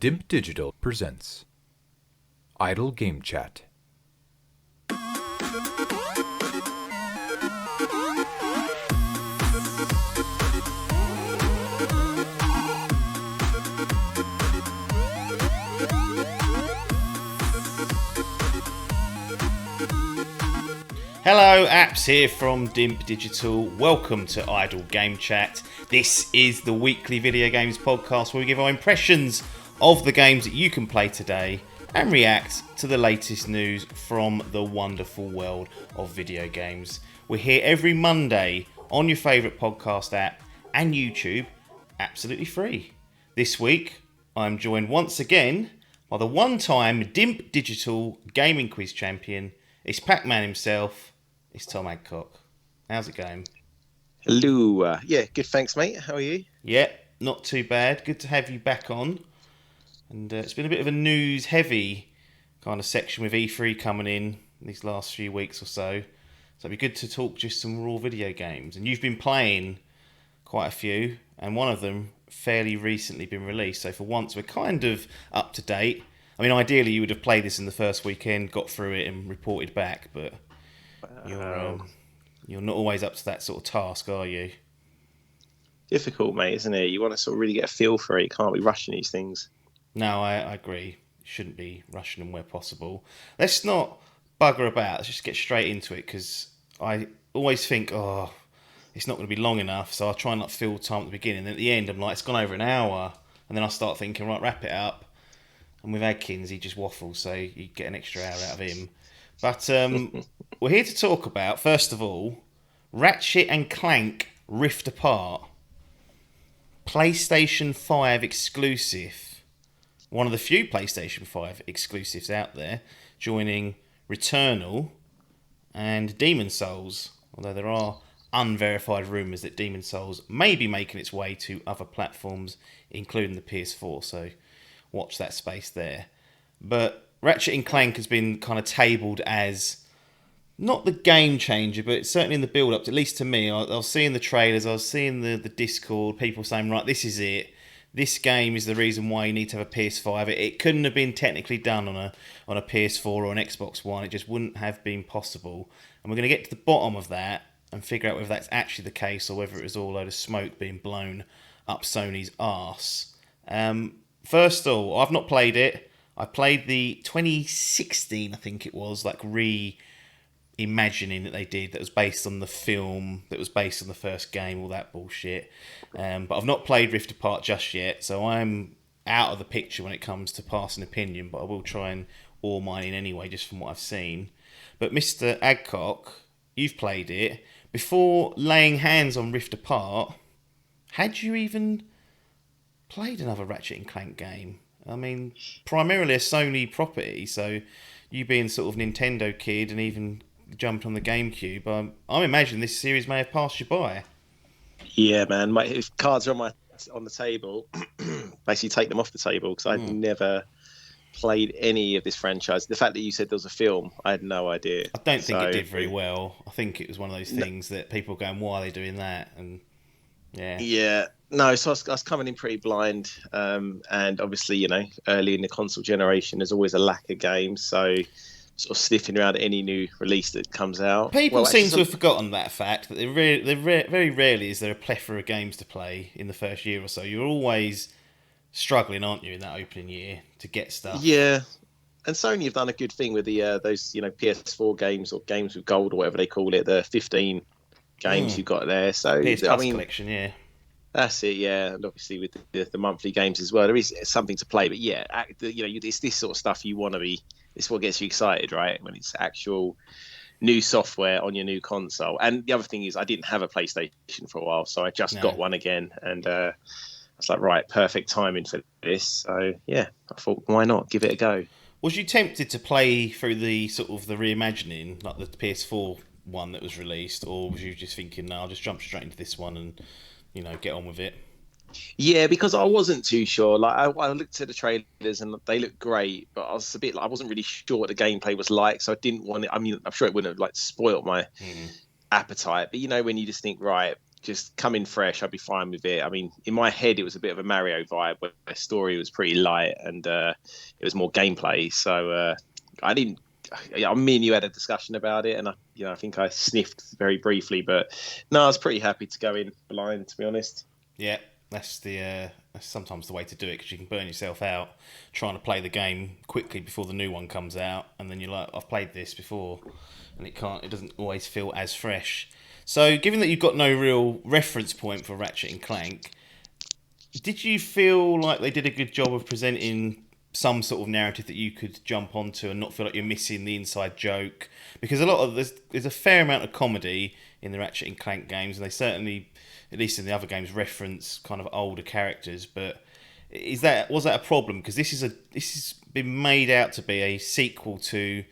Dimp Digital presents Idle Game Chat. Hello, Apps here from Dimp Digital. Welcome to Idle Game Chat. This is the weekly video games podcast where we give our impressions of the games that you can play today and react to the latest news from the wonderful world of video games. We're here every Monday on your favourite podcast app and YouTube, absolutely free. This week, I'm joined once again by the one-time Dimp Digital gaming quiz champion. It's Pac-Man himself. It's Tom Adcock. How's it going? Hello. Yeah, good. Thanks, mate. How are you? Yeah, not too bad. Good to have you back on. And it's been a bit of a news-heavy kind of section with E3 coming in these last few weeks or so. So it'd be good to talk just some raw video games. And you've been playing quite a few, and one of them fairly recently been released. So for once, we're kind of up to date. I mean, ideally, you would have played this in the first weekend, got through it, and reported back, but you're not always up to that sort of task, are you? Difficult, mate, isn't it? You want to sort of really get a feel for it. You can't be rushing these things. No, I agree. You shouldn't be rushing them where possible. Let's not bugger about. Let's just get straight into it, because I always think, it's not going to be long enough, so I'll try and not fill time at the beginning. And at the end, I'm like, it's gone over an hour. And then I start thinking, right, wrap it up. And with Adkins, he just waffles, so you get an extra hour out of him. But we're here to talk about, first of all, Ratchet and Clank Rift Apart. PlayStation 5 exclusive. One of the few PlayStation 5 exclusives out there, joining Returnal and Demon's Souls. Although there are unverified rumours that Demon's Souls may be making its way to other platforms, including the PS4, so watch that space there. But Ratchet and Clank has been kind of tabled as not the game changer, but certainly in the build-up, at least to me. I was seeing the trailers, I was seeing the Discord, people saying, right, this is it. This game is the reason why you need to have a PS5. It couldn't have been technically done on a PS4 or an Xbox One. It just wouldn't have been possible. And we're going to get to the bottom of that and figure out whether that's actually the case or whether it was all a load of smoke being blown up Sony's arse. First of all, I've not played it. I played the 2016, I think it was, like reimagining that they did that was based on the film, that was based on the first game, all that bullshit. But I've not played Rift Apart just yet, so I'm out of the picture when it comes to passing opinion, but I will try and ore mine in anyway, just from what I've seen. But Mr. Adcock, you've played it. Before laying hands on Rift Apart, had you even played another Ratchet and Clank game? I mean, primarily a Sony property, so you being sort of Nintendo kid and even jumped on the Gamecube, I'm imagining this series may have passed you by. Yeah, man. If cards are on the table, basically take them off the table, because I'd never played any of this franchise. The fact that you said there was a film, I had no idea. I don't think it did very well. I think it was one of those things that people are going, why are they doing that? And yeah. No, so I was coming in pretty blind, and obviously, early in the console generation, there's always a lack of games, so sort of sniffing around any new release that comes out. People seem to have forgotten that fact, that very rarely is there a plethora of games to play in the first year or so. You're always struggling, aren't you, in that opening year to get stuff? Yeah, and Sony have done a good thing with the those PS4 games, or games with gold, or whatever they call it, the 15 games you've got there. So PS Plus collection, yeah. That's it, yeah, and obviously with the monthly games as well, there is something to play. But yeah, it's this sort of stuff you want to be. It's what gets you excited, right? When it's actual new software on your new console. And the other thing is, I didn't have a PlayStation for a while, so I just got one again, and I was like, right, perfect timing for this. So yeah, I thought, why not give it a go? Was you tempted to play through the sort of the reimagining, like the PS4 one that was released, or was you just thinking, no, I'll just jump straight into this one and get on with it? Yeah, because I wasn't too sure. Like I looked at the trailers and they looked great, but I was a bit like, I wasn't really sure what the gameplay was like, so I didn't want it. I mean, I'm sure it wouldn't have spoiled my appetite, but when you just think, right, just coming fresh, I'd be fine with it. I mean, in my head, it was a bit of a Mario vibe, where the story was pretty light and it was more gameplay. So I didn't. Me and you had a discussion about it, and I think I sniffed very briefly, but no, I was pretty happy to go in blind, to be honest. Yeah, that's sometimes the way to do it, because you can burn yourself out trying to play the game quickly before the new one comes out, and then you're like, I've played this before, and it doesn't always feel as fresh. So, given that you've got no real reference point for Ratchet and Clank, did you feel like they did a good job of presenting some sort of narrative that you could jump onto and not feel like you're missing the inside joke? Because there's a fair amount of comedy in the Ratchet and Clank games, and they certainly, at least in the other games, reference kind of older characters. But was that a problem? Because this has been made out to be a sequel to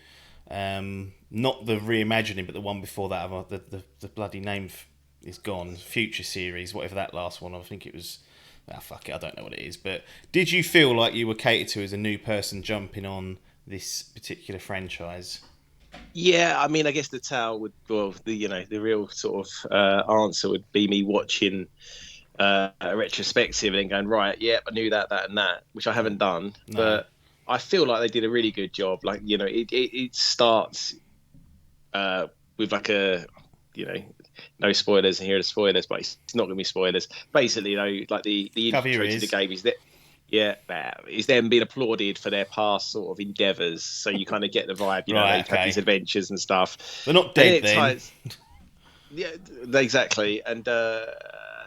not the reimagining, but the one before that. The bloody name is gone. Future series, whatever that last one. I think it was. Fuck it, I don't know what it is. But did you feel like you were catered to as a new person jumping on this particular franchise? Yeah, I mean, I guess the the real sort of answer would be me watching a retrospective and then going, right, yeah, I knew that, and that, which I haven't done. No. But I feel like they did a really good job. Like, it starts with like a, no spoilers, and here are the spoilers, but it's not going to be spoilers. Basically, like the intro to the game is that, is them being applauded for their past sort of endeavours. So you kind of get the vibe, they've had these adventures and stuff. They're not dead then. Yeah, exactly. And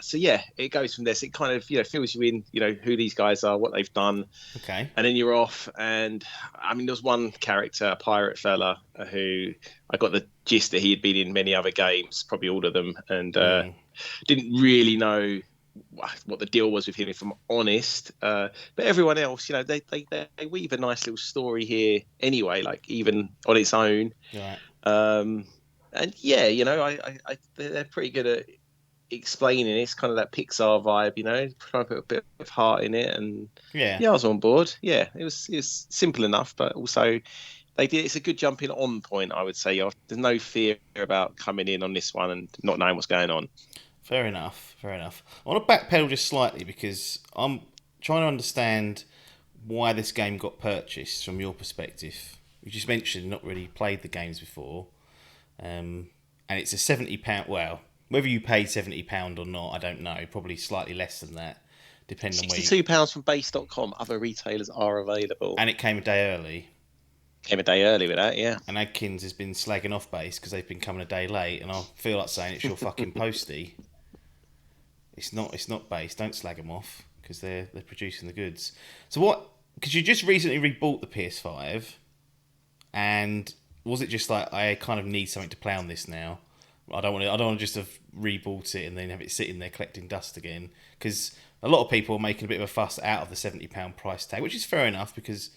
so yeah, it goes from this. It kind of fills you in, who these guys are, what they've done. Okay. And then you're off. And I mean, there was one character, a pirate fella, who I got the gist that he had been in many other games, probably all of them, and didn't really know what the deal was with him, if I'm honest. But everyone else, they weave a nice little story here anyway, like even on its own. Right. And yeah, they're pretty good at explaining it. It's kind of that Pixar vibe, trying to put a bit of heart in it, and yeah, I was on board. Yeah, it was simple enough, but also it's a good jumping on point, I would say. There's no fear about coming in on this one and not knowing what's going on. Fair enough. I want to backpedal just slightly, because I'm trying to understand why this game got purchased from your perspective. You just mentioned not really played the games before. And it's a £70. Well, whether you paid £70 or not, I don't know. Probably slightly less than that, depending on where. £62 from base.com. Other retailers are available. And it came a day early. Came a day early with that, yeah. And Adkins has been slagging off base because they've been coming a day late, and I feel like saying it's your fucking postie. It's not base. Don't slag them off, because they're producing the goods. So what? Because you just recently rebought the PS5, and was it just like, I kind of need something to play on this now? I don't want to just have rebought it and then have it sitting there collecting dust again. Because a lot of people are making a bit of a fuss out of the £70 price tag, which is fair enough, because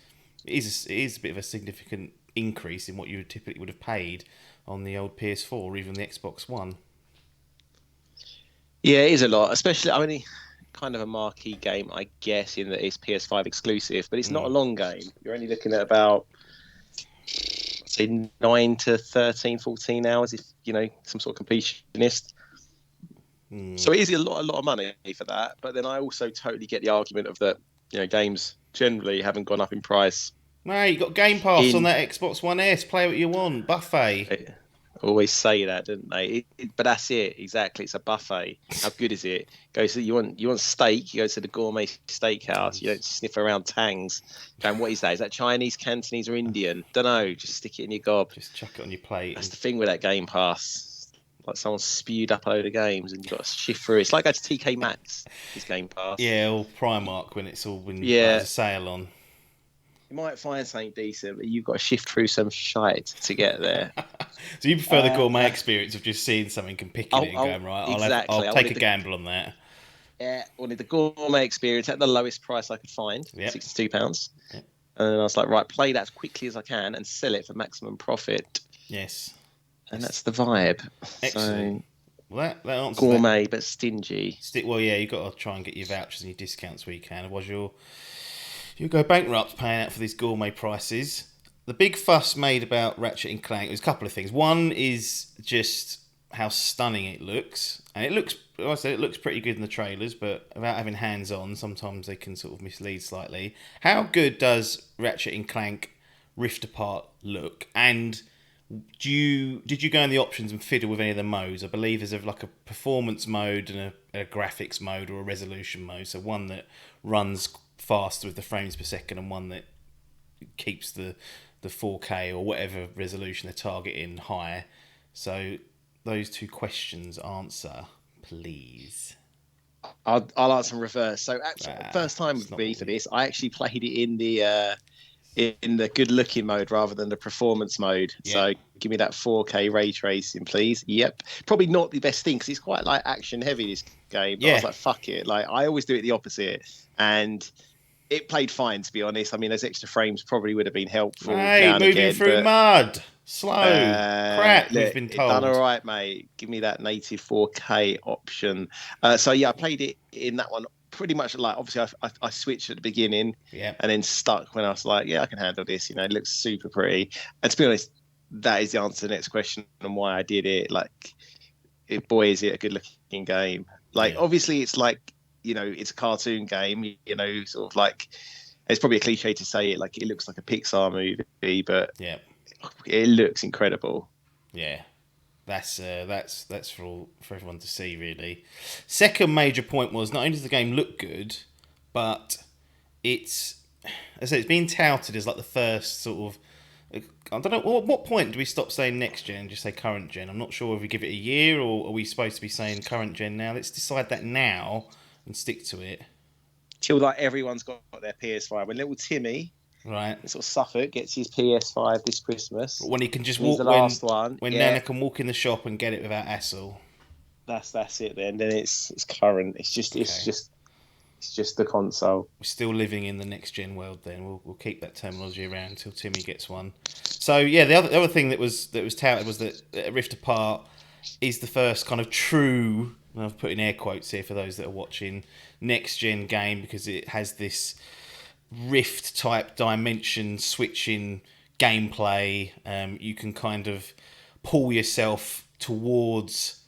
it is a bit of a significant increase in what you typically would have paid on the old PS4 or even the Xbox One. Yeah, it is a lot, especially, I mean, kind of a marquee game, I guess, in that it's PS5 exclusive, but it's not a long game. You're only looking at about, say, 9 to 13, 14 hours if, some sort of completionist. So it is a lot of money for that. But then I also totally get the argument of that, games generally haven't gone up in price. No, you got Game Pass on that Xbox One S. Play what you want. Buffet. Always say that, don't they? But that's it, exactly. It's a buffet. How good is it? Go to you want steak? You go to the gourmet steakhouse. You don't sniff around Tangs. Going, what is that? Is that Chinese, Cantonese, or Indian? Don't know. Just stick it in your gob. Just chuck it on your plate. That's the thing with that Game Pass. Like someone spewed up a load of games, and you've got to shift through. It's like going to TK Maxx. This Game Pass. Yeah, or Primark when it's all been there's a sale on. You might find something decent, but you've got to shift through some shite to get there. So you prefer the gourmet experience of just seeing something and picking it and going, right, exactly. I'll take a gamble on that. Yeah, I wanted the gourmet experience at the lowest price I could find, £62. Yep. And then I was like, right, play that as quickly as I can and sell it for maximum profit. Yes. And that's the vibe. Excellent. So, well, that answers gourmet, that. But stingy. Well, yeah, you've got to try and get your vouchers and your discounts where you can. Otherwise, you'll go bankrupt paying out for these gourmet prices. The big fuss made about Ratchet and Clank was a couple of things. One is just how stunning it looks, and like I said, it looks pretty good in the trailers, but without having hands on, sometimes they can sort of mislead slightly. How good does Ratchet and Clank Rift Apart look? And did you go in the options and fiddle with any of the modes? I believe there's like a performance mode and a graphics mode or a resolution mode. So one that runs faster with the frames per second, and one that keeps the 4K or whatever resolution they're targeting high. So those two questions answer, please. I'll answer in reverse. So actually, first time with me for this, I actually played it in the good looking mode rather than the performance mode. Yeah. So give me that 4K ray tracing, please. Yep. Probably not the best thing because it's quite like action heavy, this game. But I was like, fuck it. Like I always do it the opposite. And it played fine, to be honest. I mean, those extra frames probably would have been helpful. Hey, moving again, through mud. Slow. Crap, we've been told. Done all right, mate. Give me that native 4K option. So yeah, I played it in that one. Pretty much like, obviously I switched at the beginning and then stuck when I was like, yeah, I can handle this. You know, it looks super pretty. And to be honest, that is the answer to the next question and why I did it. Like, boy, is it a good looking game. Like, obviously it's like, you know, it's a cartoon game, you know, sort of like, it's probably a cliche to say it, like it looks like a Pixar movie, but it looks incredible. Yeah. That's for everyone to see, really. Second major point was not only does the game look good, but it's, as I said, it's being touted as like the first sort of, I don't know, what point do we stop saying next gen and just say current gen? I'm not sure if we give it a year or are we supposed to be saying current gen now. Let's decide that now and stick to it. Till like everyone's got their PS5. When little Timmy, right, sort of Suffolk, gets his PS5 this Christmas. When he can just walk, when Nana can walk in the shop and get it without hassle. That's it then. Then it's current. It's just the console. We're still living in the next gen world. Then we'll keep that terminology around until Timmy gets one. So yeah, the other thing that was touted was that Rift Apart is the first kind of true, and I've put in air quotes here for those that are watching, next gen game, because it has this Rift type dimension switching gameplay. You can kind of pull yourself towards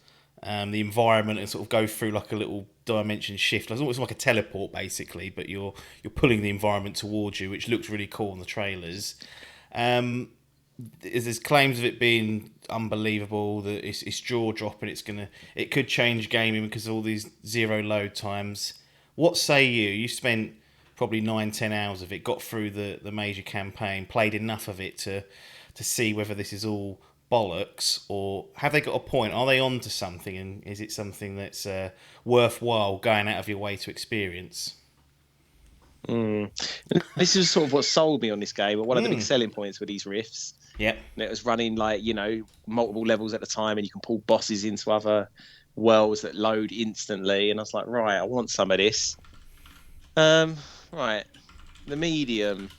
the environment and sort of go through like a little dimension shift. It's almost like a teleport basically, but you're pulling the environment towards you, which looks really cool in the trailers. There's claims of it being unbelievable, that it's jaw dropping. It could change gaming because of all these zero load times. What say you? You spent probably 9-10 hours of it, got through the major campaign, played enough of it to see whether this is all bollocks, or have they got a point? Are they on to something, and is it something that's worthwhile going out of your way to experience? This is sort of what sold me on this game. One of the big selling points were these rifts. Yep. And it was running like, you know, multiple levels at a time, and you can pull bosses into other worlds that load instantly. And I was like, right, I want some of this. Right, the medium,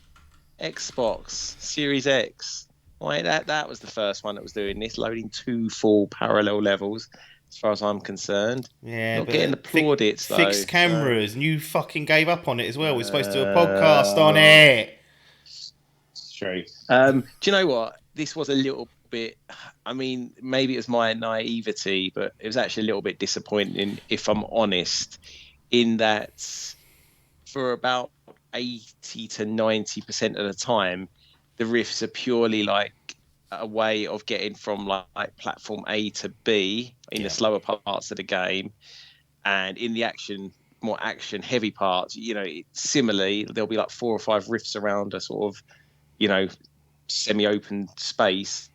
Xbox Series X. Right, that was the first one that was doing this, loading 2 full parallel levels. As far as I'm concerned, not getting the plaudits though. Fixed cameras, and you fucking gave up on it as well. We're supposed to do a podcast on it. It's true. Do you know what? This was a little bit. I mean, maybe it was my naivety, but it was actually a little bit disappointing, if I'm honest, in that for about 80 to 90% of the time, the rifts are purely like a way of getting from like platform A to B in the slower parts of the game, and in the more action heavy parts, you know, similarly there'll be like 4 or 5 rifts around a sort of, you know, semi-open space,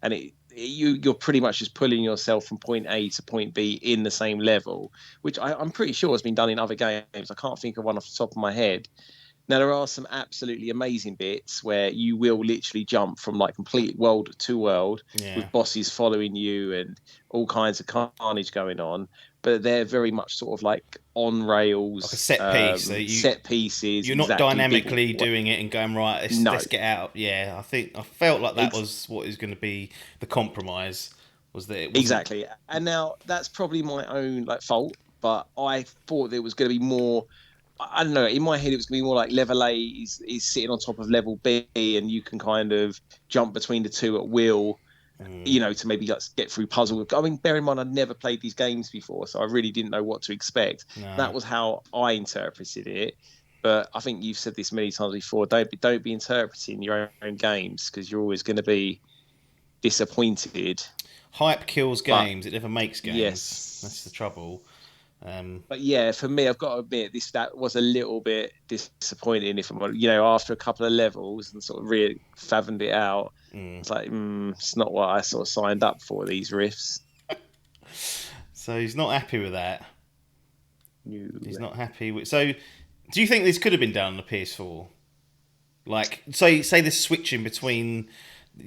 and you're pretty much just pulling yourself from point A to point B in the same level, which I'm pretty sure has been done in other games. I can't think of one off the top of my head. Now, there are some absolutely amazing bits where you will literally jump from like complete world to world with bosses following you and all kinds of carnage going on. But they're very much sort of like on rails, like a set piece. Set pieces. You're not dynamically doing it and going, right, let's get out. Yeah, I felt like that was what is going to be the compromise. Was that it wasn't... Exactly. And now that's probably my own like fault, but I thought there was going to be more. I don't know, in my head it was going to be more like level A is sitting on top of level B, and you can kind of jump between the two at will, to maybe get through puzzle. I mean, bear in mind, I'd never played these games before, so I really didn't know what to expect. No. That was how I interpreted it. But I think you've said this many times before. Don't be interpreting your own games, because you're always going to be disappointed. Hype kills games. It never makes games. Yes, That's the trouble. But yeah, for me, I've got to admit that was a little bit disappointing. If I'm, after a couple of levels and sort of really fathomed it out, it's like it's not what I sort of signed up for. These riffs. So he's not happy with that. No. He's not happy with. So, do you think this could have been done on the PS4? Like, say the switching between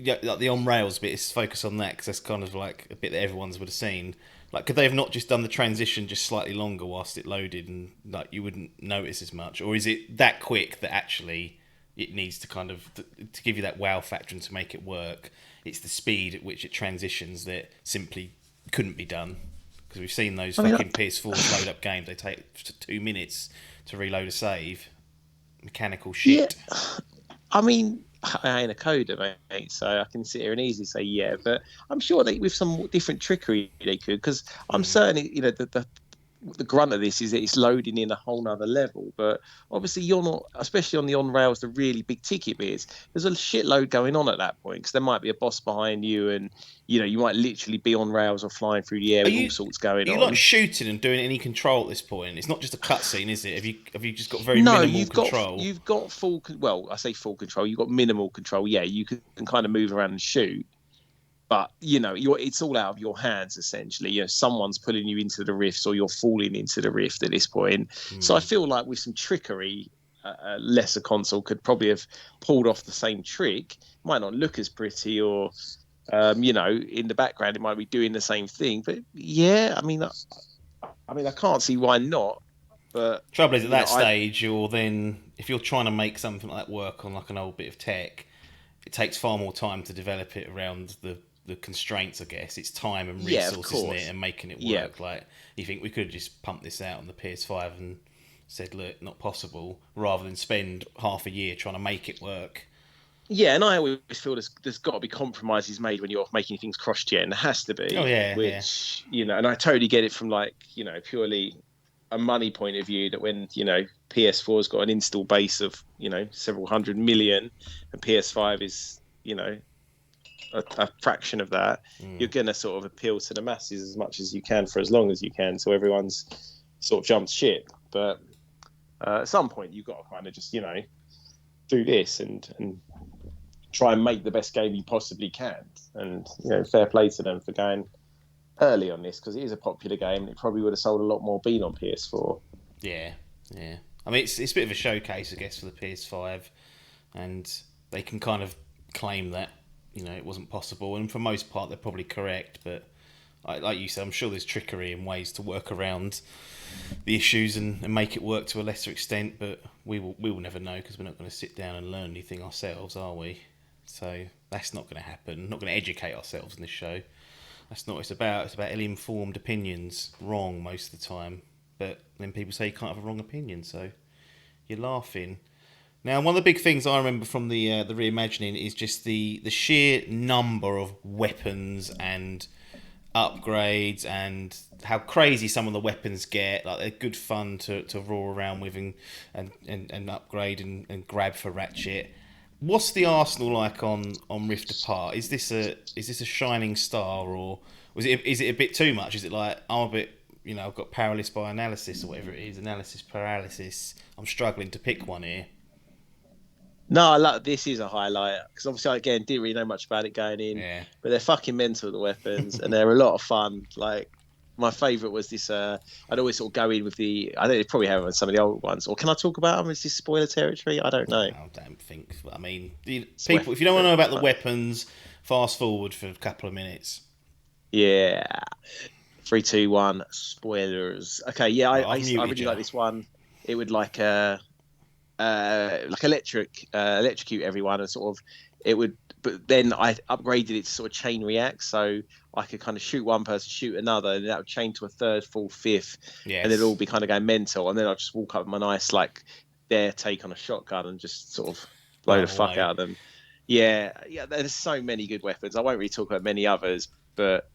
like the on rails bit is focus on that, because that's kind of like a bit that everyone's would have seen. Like, could they have not just done the transition just slightly longer whilst it loaded, and like you wouldn't notice as much? Or is it that quick that actually it needs to kind of to give you that wow factor and to make it work? It's the speed at which it transitions that simply couldn't be done, because we've seen those fucking PS4 load up games. They take 2 minutes to reload a save. Mechanical shit. Yeah. I mean, I ain't a coder, mate, so I can sit here and easily say yeah, but I'm sure that with some different trickery they could, because I'm certain, the grunt of this is that it's loading in a whole nother level. But obviously you're not, especially on the on rails, the really big ticket bits, there's a shitload going on at that point, because there might be a boss behind you, and you might literally be on rails or flying through the air with all sorts going on. Are you like shooting and doing any control at this point? It's not just a cutscene, is it? Have you just got very minimal control? You've got full, well, I say full control, you've got minimal control. Yeah, you can kind of move around and shoot. But it's all out of your hands essentially. Someone's pulling you into the rifts, or you're falling into the rift at this point. So I feel like with some trickery, a lesser console could probably have pulled off the same trick. Might not look as pretty, or in the background it might be doing the same thing. But yeah, I mean, I can't see why not. But trouble is, at that stage, if you're trying to make something like that work on like an old bit of tech, it takes far more time to develop it around the constraints, I guess. It's time and resources, isn't it, and making it work. Yeah. Like, you think we could have just pumped this out on the PS5 and said, look, not possible, rather than spend half a year trying to make it work. Yeah, and I always feel there's got to be compromises made when you're making things cross-gen. There has to be. Oh, yeah. Which, and I totally get it from, like, purely a money point of view, that when, PS4's got an install base of, several 100 million, and PS5 is, a fraction of that, you're going to sort of appeal to the masses as much as you can for as long as you can, so everyone's sort of jumped ship. But at some point you've got to kind of just do this and try and make the best game you possibly can. And fair play to them for going early on this, because it is a popular game and it probably would have sold a lot more being on PS4. Yeah I mean, it's a bit of a showcase, I guess, for the PS5, and they can kind of claim that it wasn't possible, and for most part they're probably correct, but like you said, I'm sure there's trickery and ways to work around the issues and make it work to a lesser extent, but we will never know, because we're not going to sit down and learn anything ourselves, are we? So that's not going to happen. Not going to educate ourselves in this show. That's not what it's about. It's about ill-informed opinions, wrong most of the time, but then people say you can't have a wrong opinion, so you're laughing. Now, one of the big things I remember from the reimagining is just the sheer number of weapons and upgrades, and how crazy some of the weapons get. Like, they're good fun to roar around with and upgrade and grab for Ratchet. What's the arsenal like on Rift Apart? Is this a shining star, or is it a bit too much? Is it like, I'm a bit, I've got paralysis by analysis, or whatever it is, analysis paralysis. I'm struggling to pick one here. No, this is a highlight, because obviously, again, didn't really know much about it going in. Yeah. But they're fucking mental, the weapons, and they're a lot of fun. Like, my favourite was this. I'd always sort of go in with I think they probably have on some of the old ones. Or can I talk about them? Is this spoiler territory? I don't know. I don't think. I mean, people, if you don't want to know about the weapons, fast forward for a couple of minutes. Yeah. 3, 2, 1. Spoilers. Okay. Yeah, I really like this one. It would like electrocute everyone, and sort of it would. But then I upgraded it to sort of chain react, so I could kind of shoot one person, shoot another, and that would chain to a third, fourth, fifth, and it'd all be kind of going mental. And then I'd just walk up with my nice, like, their take on a shotgun and just sort of blow the fuck out of them. Yeah. There's so many good weapons. I won't really talk about many others, but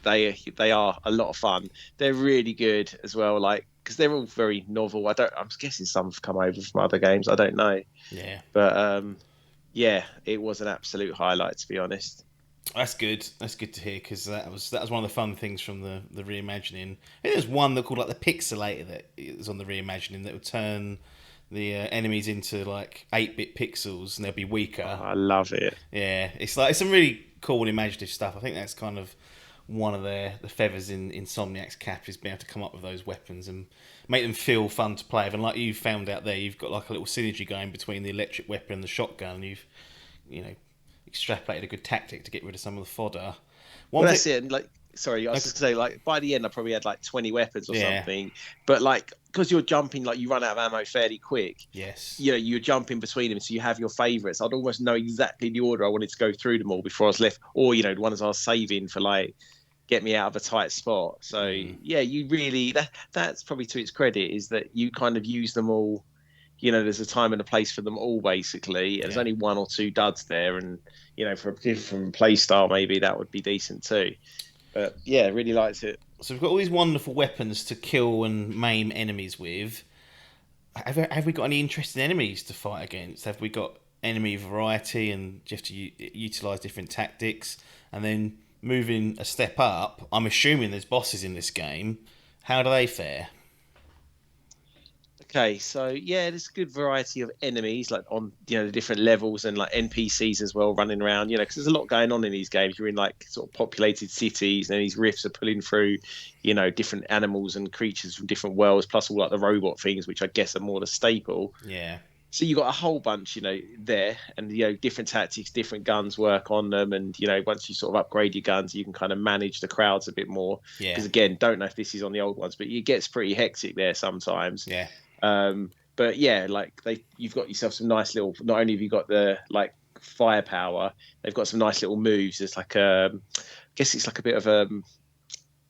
they are a lot of fun. They're really good as well, like because they're all very novel. I'm guessing some have come over from other games. I don't know, Yeah. but yeah, it was an absolute highlight to be honest. That's good. That's good to hear because that was one of the fun things from the reimagining. I think there's one that called like the Pixelator that is on the reimagining that would turn the enemies into like 8-bit pixels and they'll be weaker. Oh, I love it. Yeah, it's some really cool and imaginative stuff. I think that's kind of one of the feathers in Insomniac's cap is being able to come up with those weapons and make them feel fun to play with. And like you found out there, you've got like a little synergy going between the electric weapon and the shotgun. And you've extrapolated a good tactic to get rid of some of the fodder. That's it. And like, sorry, I was just gonna say, like, by the end, I probably had like 20 weapons or something. But like, because you're jumping, like, you run out of ammo fairly quick. Yes. You're jumping between them, so you have your favourites. I'd almost know exactly the order I wanted to go through them all before I was left, or the ones I was saving for like get me out of a tight spot. So yeah, you really that's probably to its credit is that you kind of use them all. There's a time and a place for them all, basically. There's only one or two duds there, and for a different play style, maybe that would be decent too. But yeah, really liked it. So we've got all these wonderful weapons to kill and maim enemies with. Have we got any interesting enemies to fight against? Have we got enemy variety and just to utilise different tactics? And then moving a step up, I'm assuming there's bosses in this game. How do they fare? Okay, so yeah, there's a good variety of enemies, like on the different levels and like NPCs as well running around. Because there's a lot going on in these games. You're in like sort of populated cities, and these rifts are pulling through, different animals and creatures from different worlds, plus all like the robot things, which I guess are more the staple. Yeah. So you got a whole bunch, there, and different tactics, different guns work on them, and once you sort of upgrade your guns, you can kind of manage the crowds a bit more. Yeah. Because again, don't know if this is on the old ones, but it gets pretty hectic there sometimes. Yeah. But yeah, like you've got yourself some nice little. Not only have you got the like firepower, they've got some nice little moves. There's like I guess it's like a bit of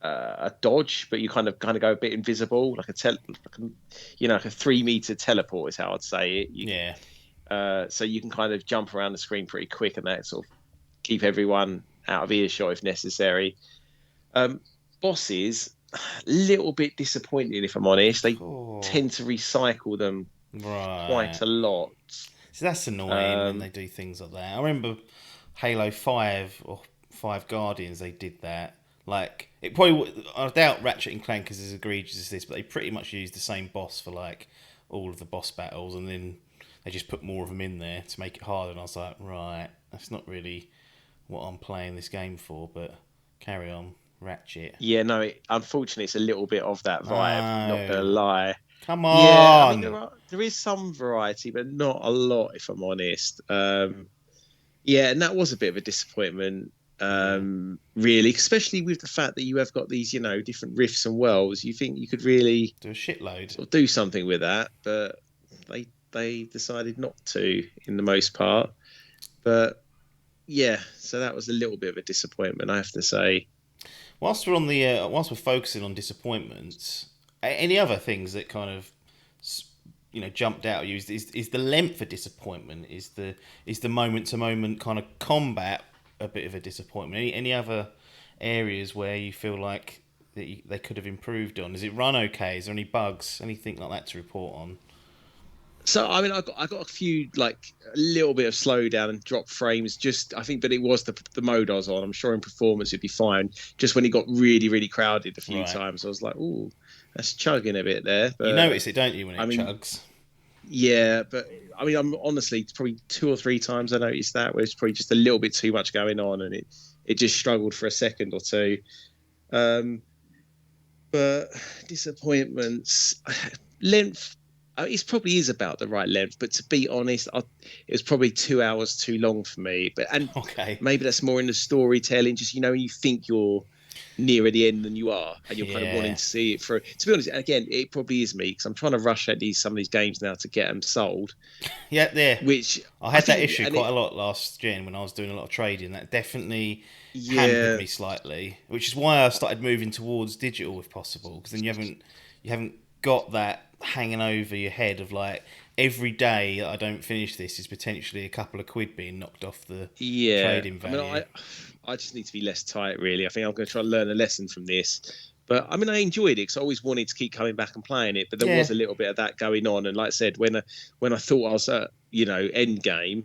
a dodge, but you kind of go a bit invisible, like like a 3-meter teleport is how I'd say it. So you can kind of jump around the screen pretty quick, and that sort of keep everyone out of earshot if necessary. Bosses. A little bit disappointing, if I'm honest. They tend to recycle them quite a lot. So that's annoying when they do things like that. I remember Halo 5 or 5 Guardians, they did that. Like, it probably, I doubt Ratchet and Clank is as egregious as this, but they pretty much used the same boss for like all of the boss battles, and then they just put more of them in there to make it harder. And I was like, right, that's not really what I'm playing this game for, but carry on. Ratchet. Yeah, no, unfortunately, it's a little bit of that vibe. Not gonna lie. Come on. Yeah, I mean, there is some variety, but not a lot, if I'm honest. Yeah, and that was a bit of a disappointment, really, especially with the fact that you have got these, different riffs and worlds. You think you could really do a shitload, sort of do something with that, but they decided not to, in the most part. But yeah, so that was a little bit of a disappointment, I have to say. Whilst we're focusing on disappointments, any other things that kind of jumped out at you is the length of disappointment, is the moment to moment kind of combat a bit of a disappointment. Any other areas where you feel like that they could have improved on? Is it run okay? Is there any bugs, anything like that to report on? So I mean, I got a few, like a little bit of slowdown and drop frames. Just I think, but it was the mode I was on. I'm sure in performance it'd be fine. Just when it got really, really crowded a few times, I was like, "Ooh, that's chugging a bit there." But, you notice it, don't you, when it chugs? Yeah, but I mean, I'm honestly probably 2 or 3 times I noticed that where it's probably just a little bit too much going on, and it just struggled for a second or two. But disappointments, length. It probably is about the right length, but to be honest, it was probably 2 hours too long for me. Maybe that's more in the storytelling. Just you think you're nearer the end than you are, and you're kind of wanting to see it through. To be honest, again, it probably is me because I'm trying to rush at some of these games now to get them sold. Yeah. Which I had that issue quite a lot last gen when I was doing a lot of trading. That definitely hampered me slightly, which is why I started moving towards digital if possible, because then you haven't got that hanging over your head of like, every day that I don't finish this is potentially a couple of quid being knocked off the Yeah, trading I value. mean, I just need to be less tight, really. I think I'm going to try and learn a lesson from this. But I mean, I enjoyed it because I always wanted to keep coming back and playing it. But there was a little bit of that going on, and like I said, when I thought I was at end game,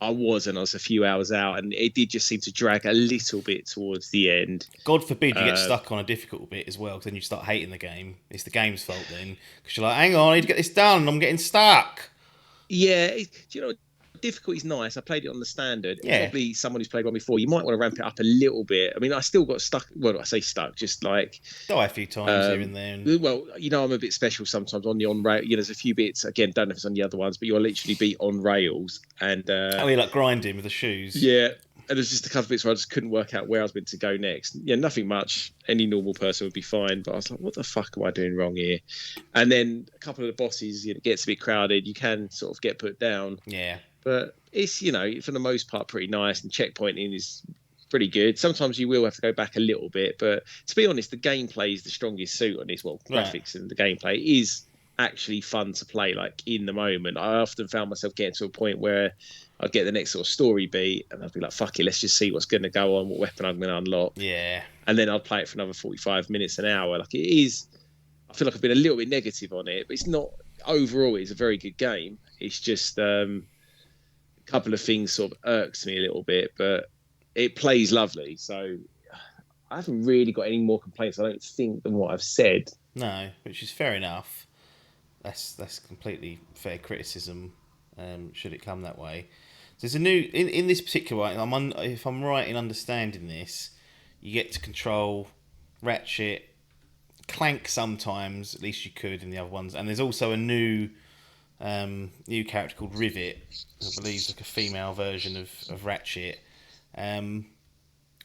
I wasn't. I was a few hours out, and it did just seem to drag a little bit towards the end. God forbid you get stuck on a difficult bit as well, because then you start hating the game. It's the game's fault then, because you're like, hang on, I need to get this done, and I'm getting stuck. Yeah, do you know, difficulty's nice. I played it on the standard. Yeah. Probably someone who's played one before, you might want to ramp it up a little bit. I mean, I still got stuck. Well, I say stuck, just like die a few times here and there. Well, I'm a bit special sometimes on the on rail. There's a few bits. Again, don't know if it's on the other ones, but you'll literally be on rails and. You like grinding with the shoes. Yeah. And there's just a couple of bits where I just couldn't work out where I was meant to go next. Yeah, nothing much. Any normal person would be fine. But I was like, what the fuck am I doing wrong here? And then a couple of the bosses, it gets a bit crowded. You can sort of get put down. Yeah. But it's, for the most part, pretty nice. And checkpointing is pretty good. Sometimes you will have to go back a little bit. But to be honest, the gameplay is the strongest suit on this. Well, graphics and the gameplay is actually fun to play, like, in the moment. I often found myself getting to a point where I'd get the next sort of story beat and I'd be like, fuck it, let's just see what's going to go on, what weapon I'm going to unlock. Yeah. And then I'd play it for another 45 minutes, an hour. Like, it is, I feel like I've been a little bit negative on it, but it's not, overall, it's a very good game. It's just a couple of things sort of irks me a little bit, but it plays lovely. So I haven't really got any more complaints, I don't think, than what I've said. No, which is fair enough. That's completely fair criticism, should it come that way. There's a new in this particular one. If I'm right in understanding this, you get to control Ratchet, Clank sometimes. At least you could in the other ones. And there's also a new character called Rivet. I believe it's like a female version of Ratchet. We've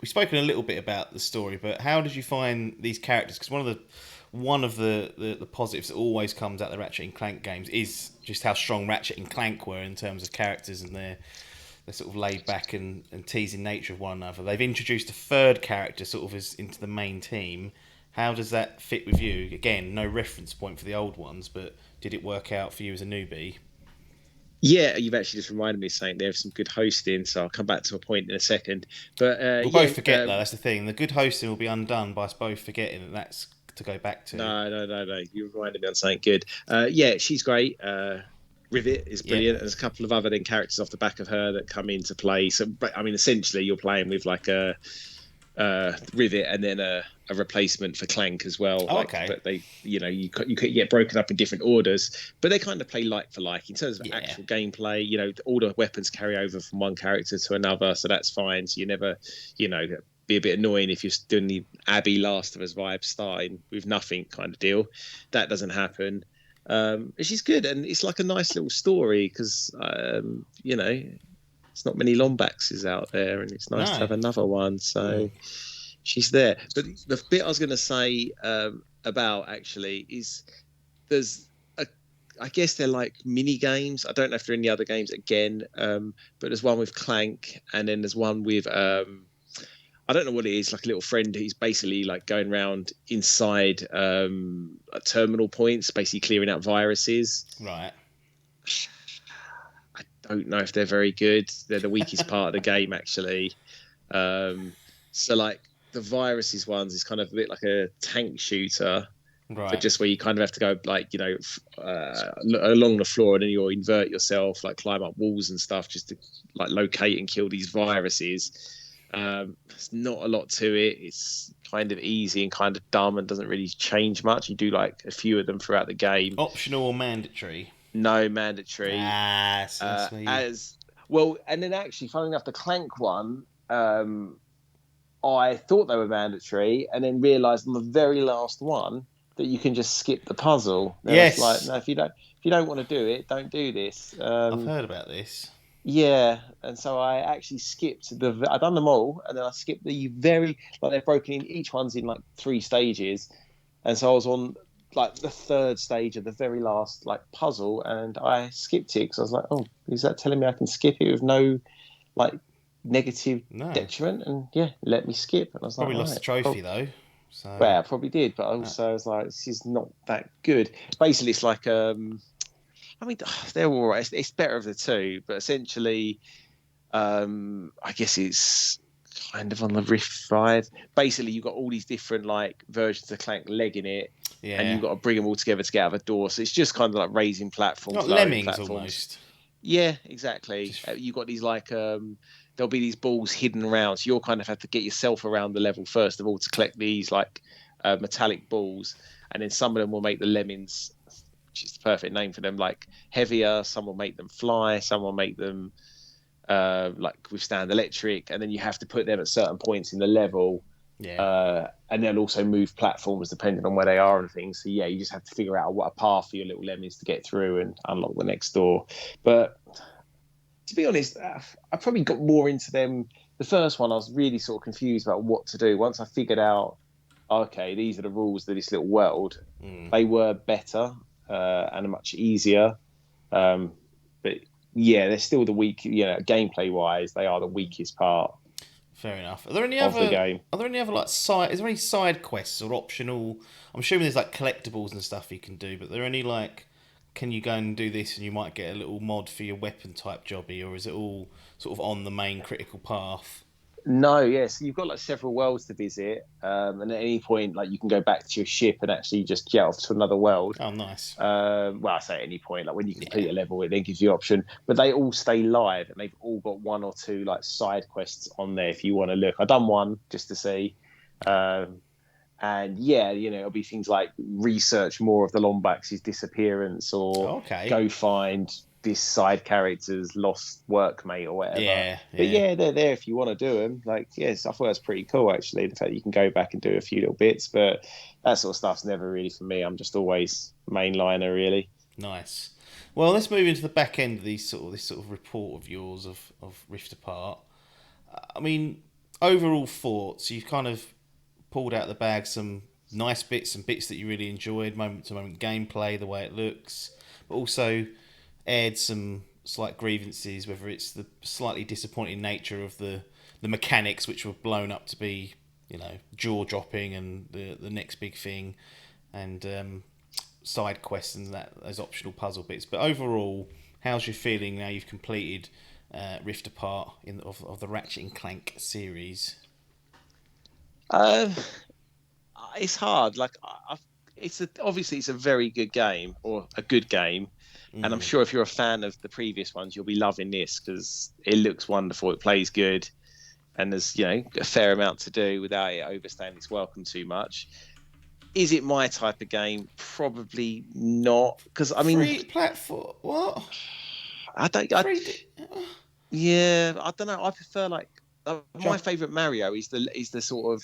spoken a little bit about the story, but how did you find these characters? Because one of the positives that always comes out of the Ratchet and Clank games is just how strong Ratchet and Clank were in terms of characters and their sort of laid back and teasing nature of one another. They've introduced a third character sort of as into the main team. How does that fit with you? Again, no reference point for the old ones, but did it work out for you as a newbie? Yeah, you've actually just reminded me of something. There's some good hosting, so I'll come back to a point in a second. But we'll both forget though. That's the thing. The good hosting will be undone by us both forgetting that that's to go back to. No. You reminded me on something good. Yeah, she's great. Rivet is brilliant. There's a couple of other characters off the back of her that come into play. So, I mean, essentially, you're playing with like a Rivet and then a replacement for Clank as well. Oh, okay. But they, you get broken up in different orders, but they kind of play like for like in terms of actual gameplay. All the weapons carry over from one character to another, so that's fine. So you never, be a bit annoying if you're doing the Abby Last of Us vibe, starting with nothing kind of deal. That doesn't happen. She's good, and it's like a nice little story because it's not many Lombaxes out there, and it's nice to have another one. So she's there. But the bit I was going to say about actually is I guess they're like mini games. I don't know if there are any other games again, but there's one with Clank, and then there's one with I don't know what it is, like a little friend who's basically like going around inside terminal points, basically clearing out viruses. Right. I don't know if they're very good. They're the weakest part of the game, actually. So like the viruses ones is kind of a bit like a tank shooter. Right. But just where you kind of have to go like, along the floor and then you'll invert yourself, like climb up walls and stuff just to like locate and kill these viruses. There's not a lot to it. It's kind of easy and kind of dumb and doesn't really change much. You do like a few of them throughout the game. Optional or mandatory? No, mandatory. So sweet. As well, and then actually, funny enough, the Clank one, I thought they were mandatory, and then realised on the very last one that you can just skip the puzzle. Yes. It's like, no, if you don't want to do it, don't do this. I've heard about this. Yeah, and so I actually skipped I'd done them all, and then I skipped the they're broken in. Each one's in like 3 stages, and so I was on like the 3rd stage of the very last like puzzle, and I skipped it because I was like, oh, is that telling me I can skip it with no like negative detriment? And let me skip. And I was probably like, lost the trophy though. So. Well, I probably did, but also I was like, this is not that good. Basically, it's like I mean, they're all right. It's better of the two, but essentially, I guess it's kind of on the Rift side. Basically, you've got all these different like versions of Clank legging it, and Yeah. you've got to bring them all together to get out of a door. So it's just kind of like raising platforms, Not lowering lemmings platforms. almost. Yeah, exactly. Just You've got these like there'll be these balls hidden around, so you'll kind of have to get yourself around the level first of all to collect these like metallic balls, and then some of them will make the lemmings, which is the perfect name for them, like heavier. Some will make them fly. Some will make them like withstand electric, and then you have to put them at certain points in the level. yeah. And they'll also move platforms depending on where they are and things. So yeah, you just have to figure out what a path for your little lemmings to get through and unlock the next door. But to be honest, I probably got more into them. The first one, I was really sort of confused about what to do. Once I figured out, okay, these are the rules of this little world, they were better and much easier. But yeah, they're still the weak. Gameplay wise, they are the weakest part Fair enough. Are there any of the other? game. Are there any other like side? Is there any side quests or optional? I'm assuming there's like collectibles and stuff you can do, but are there any like? Can you go and do this and you might get a little mod for your weapon type jobby, or is it all sort of on the main critical path? No, yes, you've got like several worlds to visit, and at any point, like you can go back to your ship and actually just jet off to another world. Oh, nice. Well, I say at any point, like when you complete Yeah. a level, it then gives you option. But they all stay live, and they've all got one or two like side quests on there if you want to look. I've done one just to see, and yeah, it'll be things like research more of the Lombax's disappearance, or Okay. go find this side character's lost workmate or whatever. Yeah. But yeah, they're there if you want to do them. Like, yes, I thought that's pretty cool actually. The fact that you can go back and do a few little bits, but that sort of stuff's never really for me. I'm just always mainliner really. Nice. Well, let's move into the back end of this sort of report of yours of Rift Apart. I mean, overall thoughts. You've kind of pulled out of the bag some nice bits, some bits that you really enjoyed, moment to moment gameplay, the way it looks, but also aired some slight grievances, whether it's the slightly disappointing nature of the mechanics, which were blown up to be, jaw dropping and the next big thing, and side quests and those optional puzzle bits. But overall, how's your feeling now you've completed Rift Apart of the Ratchet and Clank series? It's hard. Like, obviously it's a very good game, or a good game. And I'm sure if you're a fan of the previous ones, you'll be loving this because it looks wonderful. It plays good, and there's a fair amount to do without it overstaying its welcome too much. Is it my type of game? Probably not, because I mean, free platform. What? I don't. Yeah, I don't know. I prefer like my favorite Mario is the sort of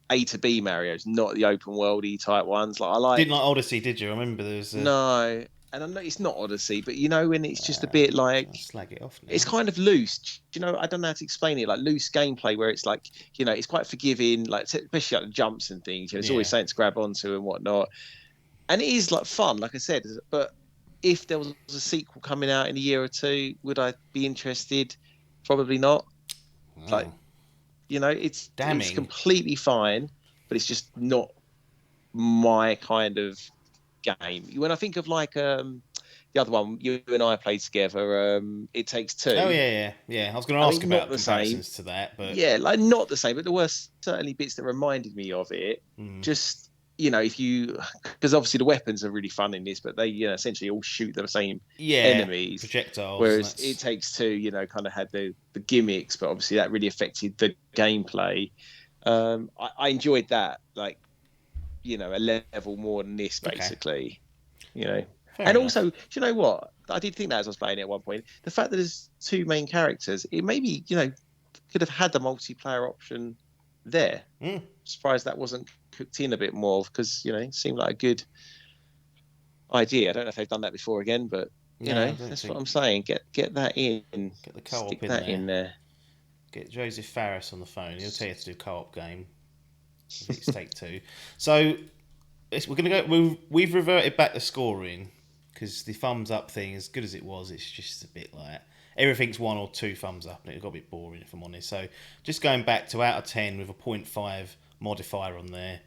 A to B Mario's, not the open worldy type ones. Like I like. Didn't like Odyssey, did you? I remember there was No. And I know it's not Odyssey, but when it's just a bit like I'll slag it off now. it's kind of loose. I don't know how to explain it. Like loose gameplay where it's like it's quite forgiving, like especially like the jumps and things. There's always something to grab onto and whatnot, and it is like fun, like I said. But if there was a sequel coming out in a year or two, would I be interested? Probably not. Wow. Like it's Damning. completely fine, but it's just not my kind of game. When I think of like the other one you and I played together, It Takes Two. Oh yeah. I was going to ask about comparisons to that, but yeah, like not the same, but there were certainly bits that reminded me of it. Just if you, because obviously the weapons are really fun in this, but they essentially all shoot the same enemies, projectiles. Whereas It Takes Two, kind of had the gimmicks, but obviously that really affected the gameplay. I enjoyed that, like a level more than this, basically. Fair and enough. Also, do you know what? I did think that as I was playing it at one point. The fact that there's two main characters, it maybe could have had the multiplayer option there. Surprised that wasn't cooked in a bit more, because it seemed like a good idea. I don't know if they've done that before again, but that's what I'm saying. Get that in. Get the co-op Stick that in there. Get Joseph Faris on the phone. He'll tell you to do a co-op game. It's Take Two. So we're gonna go. We've reverted back to scoring because the thumbs up thing, as good as it was, it's just a bit like everything's 1 or 2 thumbs up, and it got a bit boring if I'm honest. So just going back to out of 10 with a 0.5 modifier on there,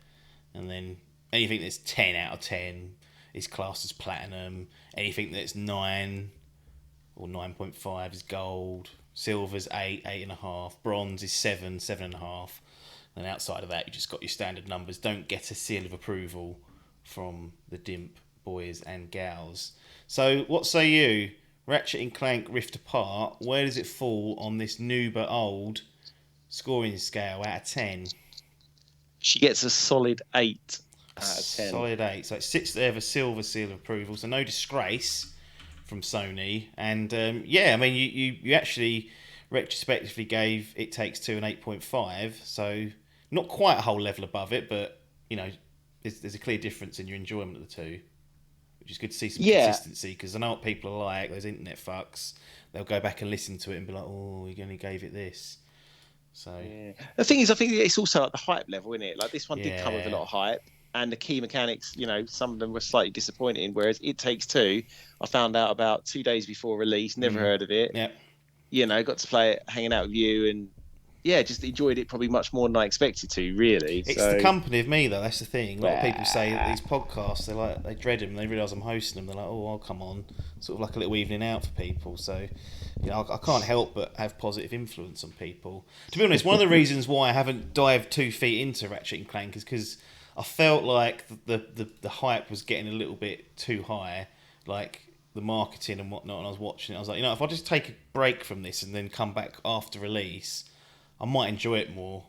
and then anything that's 10 out of 10 is classed as platinum. Anything that's 9 or 9.5 is gold. Silver's 8, 8.5. Bronze is 7, 7.5. And outside of that, you just got your standard numbers. Don't get a seal of approval from the Dimp boys and gals. So, what say you? Ratchet and Clank Rift Apart, where does it fall on this new but old scoring scale out of 10? She gets a solid 8 out of 10. Solid 8. So it sits there with a silver seal of approval. So no disgrace from Sony. And yeah, I mean, you actually retrospectively gave It Takes Two an 8.5. So not quite a whole level above it, but, you know, there's a clear difference in your enjoyment of the two. Which is good to see some consistency, because I know what people are like, those internet fucks. They'll go back and listen to it and be like, oh, you only gave it this. So the thing is, I think it's also like the hype level, isn't it? Like this one did come with a lot of hype, and the key mechanics, you know, some of them were slightly disappointing. Whereas It Takes Two, I found out about 2 days before release, never heard of it. Yeah. You know, got to play it, hanging out with you, and just enjoyed it probably much more than I expected to. Really, it's the company of me though. That's the thing. A lot of people say that these podcasts, they dread them. They realise I'm hosting them. They're like, oh, I'll come on, sort of like a little evening out for people. So, you know, I can't help but have positive influence on people. To be honest, one of the reasons why I haven't dived 2 feet into Ratchet and Clank is because I felt like the hype was getting a little bit too high, like the marketing and whatnot. And I was watching it. I was like, you know, if I just take a break from this and then come back after release, I might enjoy it more.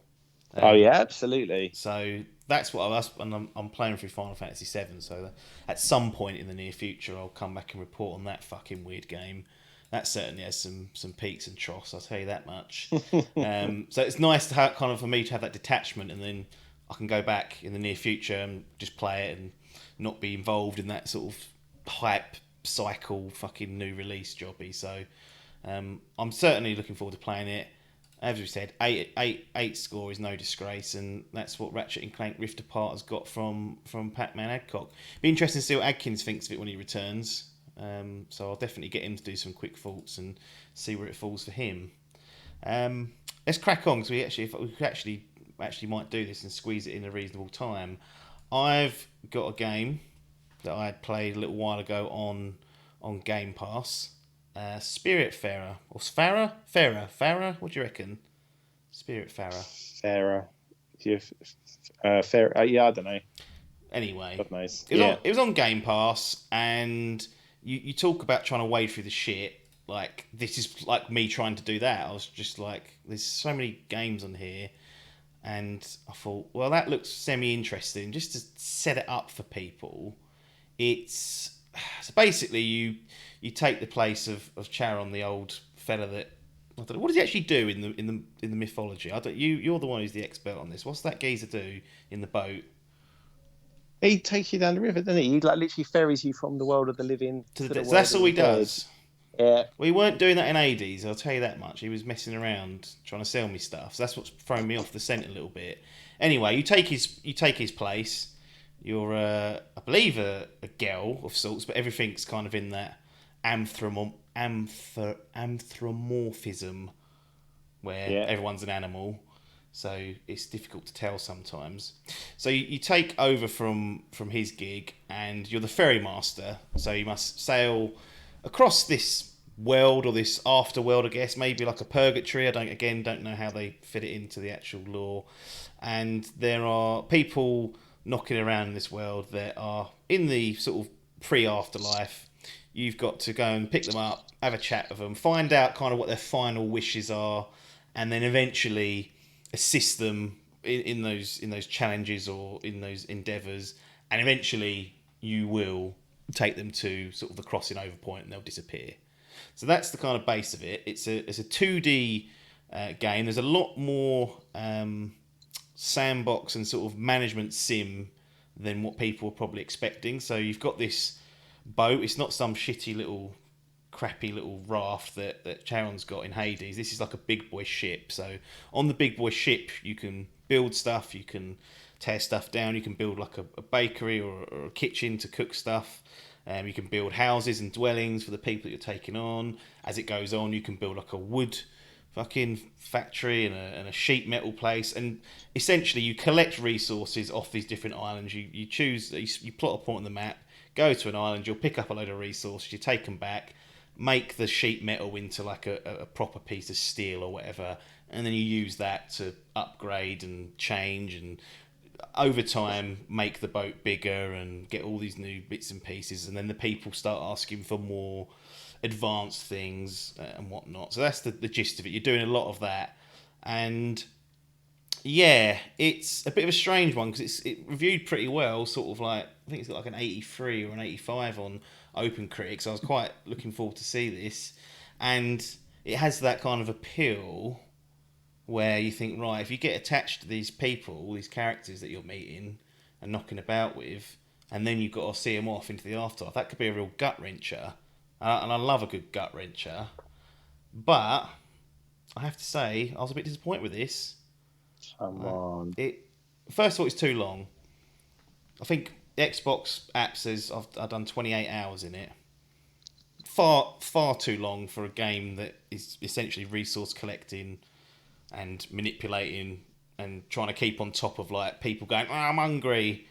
Oh yeah, absolutely. So that's what I'm playing through Final Fantasy VII. So at some point in the near future, I'll come back and report on that fucking weird game. That certainly has some peaks and troughs. I'll tell you that much. So it's nice to have, kind of for me to have that detachment, and then I can go back in the near future and just play it and not be involved in that sort of hype cycle, fucking new release jobby. So I'm certainly looking forward to playing it. As we said, 8 score is no disgrace, and that's what Ratchet and Clank Rift Apart has got from Pac-Man Adcock. Be interesting to see what Adkins thinks of it when he returns. So I'll definitely get him to do some quick thoughts and see where it falls for him. Let's crack on, because if we could actually might do this and squeeze it in a reasonable time. I've got a game that I had played a little while ago on Game Pass. Spiritfarer or Farah? What do you reckon? Spiritfarer. Farah. Farah. Yeah, I don't know. Anyway, God knows. It was on Game Pass, and you talk about trying to wade through the shit. Like, this is like me trying to do that. I was just like, there's so many games on here, and I thought, well, that looks semi-interesting. Just to set it up for people, it's so basically you take the place of Charon, the old fella that, I don't know, what does he actually do in the mythology? You're the one who's the expert on this. What's that geezer do in the boat? He takes you down the river, doesn't he? He like literally ferries you from the world of the living to the so world that's of all the he dead. does. Yeah. Well, he weren't doing that in Hades, I'll tell you that much. He was messing around trying to sell me stuff. So that's what's thrown me off the scent a little bit. Anyway, you take his place. You're, I believe, a girl of sorts, but everything's kind of in that anthropomorphism where everyone's an animal. So it's difficult to tell sometimes. So you take over from his gig, and you're the ferry master. So you must sail across this world, or this afterworld, I guess, maybe like a purgatory. I don't know how they fit it into the actual lore. And there are people knocking around in this world that are in the sort of pre-afterlife. You've got to go and pick them up, have a chat with them, find out kind of what their final wishes are, and then eventually assist them in those challenges or in those endeavours. And eventually you will take them to sort of the crossing over point, and they'll disappear. So that's the kind of base of it. It's a 2D game. There's a lot more sandbox and sort of management sim than what people were probably expecting. So you've got this boat. It's not some shitty little crappy little raft that Charon's got in Hades. This is like a big boy ship. So on the big boy ship, you can build stuff, you can tear stuff down, you can build like a bakery or a kitchen to cook stuff. You can build houses and dwellings for the people that you're taking on. As it goes on, you can build like a wood fucking factory and a sheet metal place, and essentially you collect resources off these different islands. You choose, you plot a point on the map, go to an island, you'll pick up a load of resources, you take them back, make the sheet metal into like a proper piece of steel or whatever, and then you use that to upgrade and change and over time make the boat bigger and get all these new bits and pieces, and then the people start asking for more advanced things and whatnot. So that's the gist of it. You're doing a lot of that, and yeah, it's a bit of a strange one because it reviewed pretty well, sort of like, I think it's got like an 83 or an 85 on OpenCritic, so I was quite looking forward to see this. And it has that kind of appeal where you think, right, if you get attached to these people, these characters that you're meeting and knocking about with, and then you've got to see them off into the afterlife, that could be a real gut wrencher. And I love a good gut wrencher. But I have to say, I was a bit disappointed with this. Come on. First of all, it's too long. I think the Xbox app says I've done 28 hours in it. Far too long for a game that is essentially resource collecting and manipulating and trying to keep on top of like people going, oh, I'm hungry.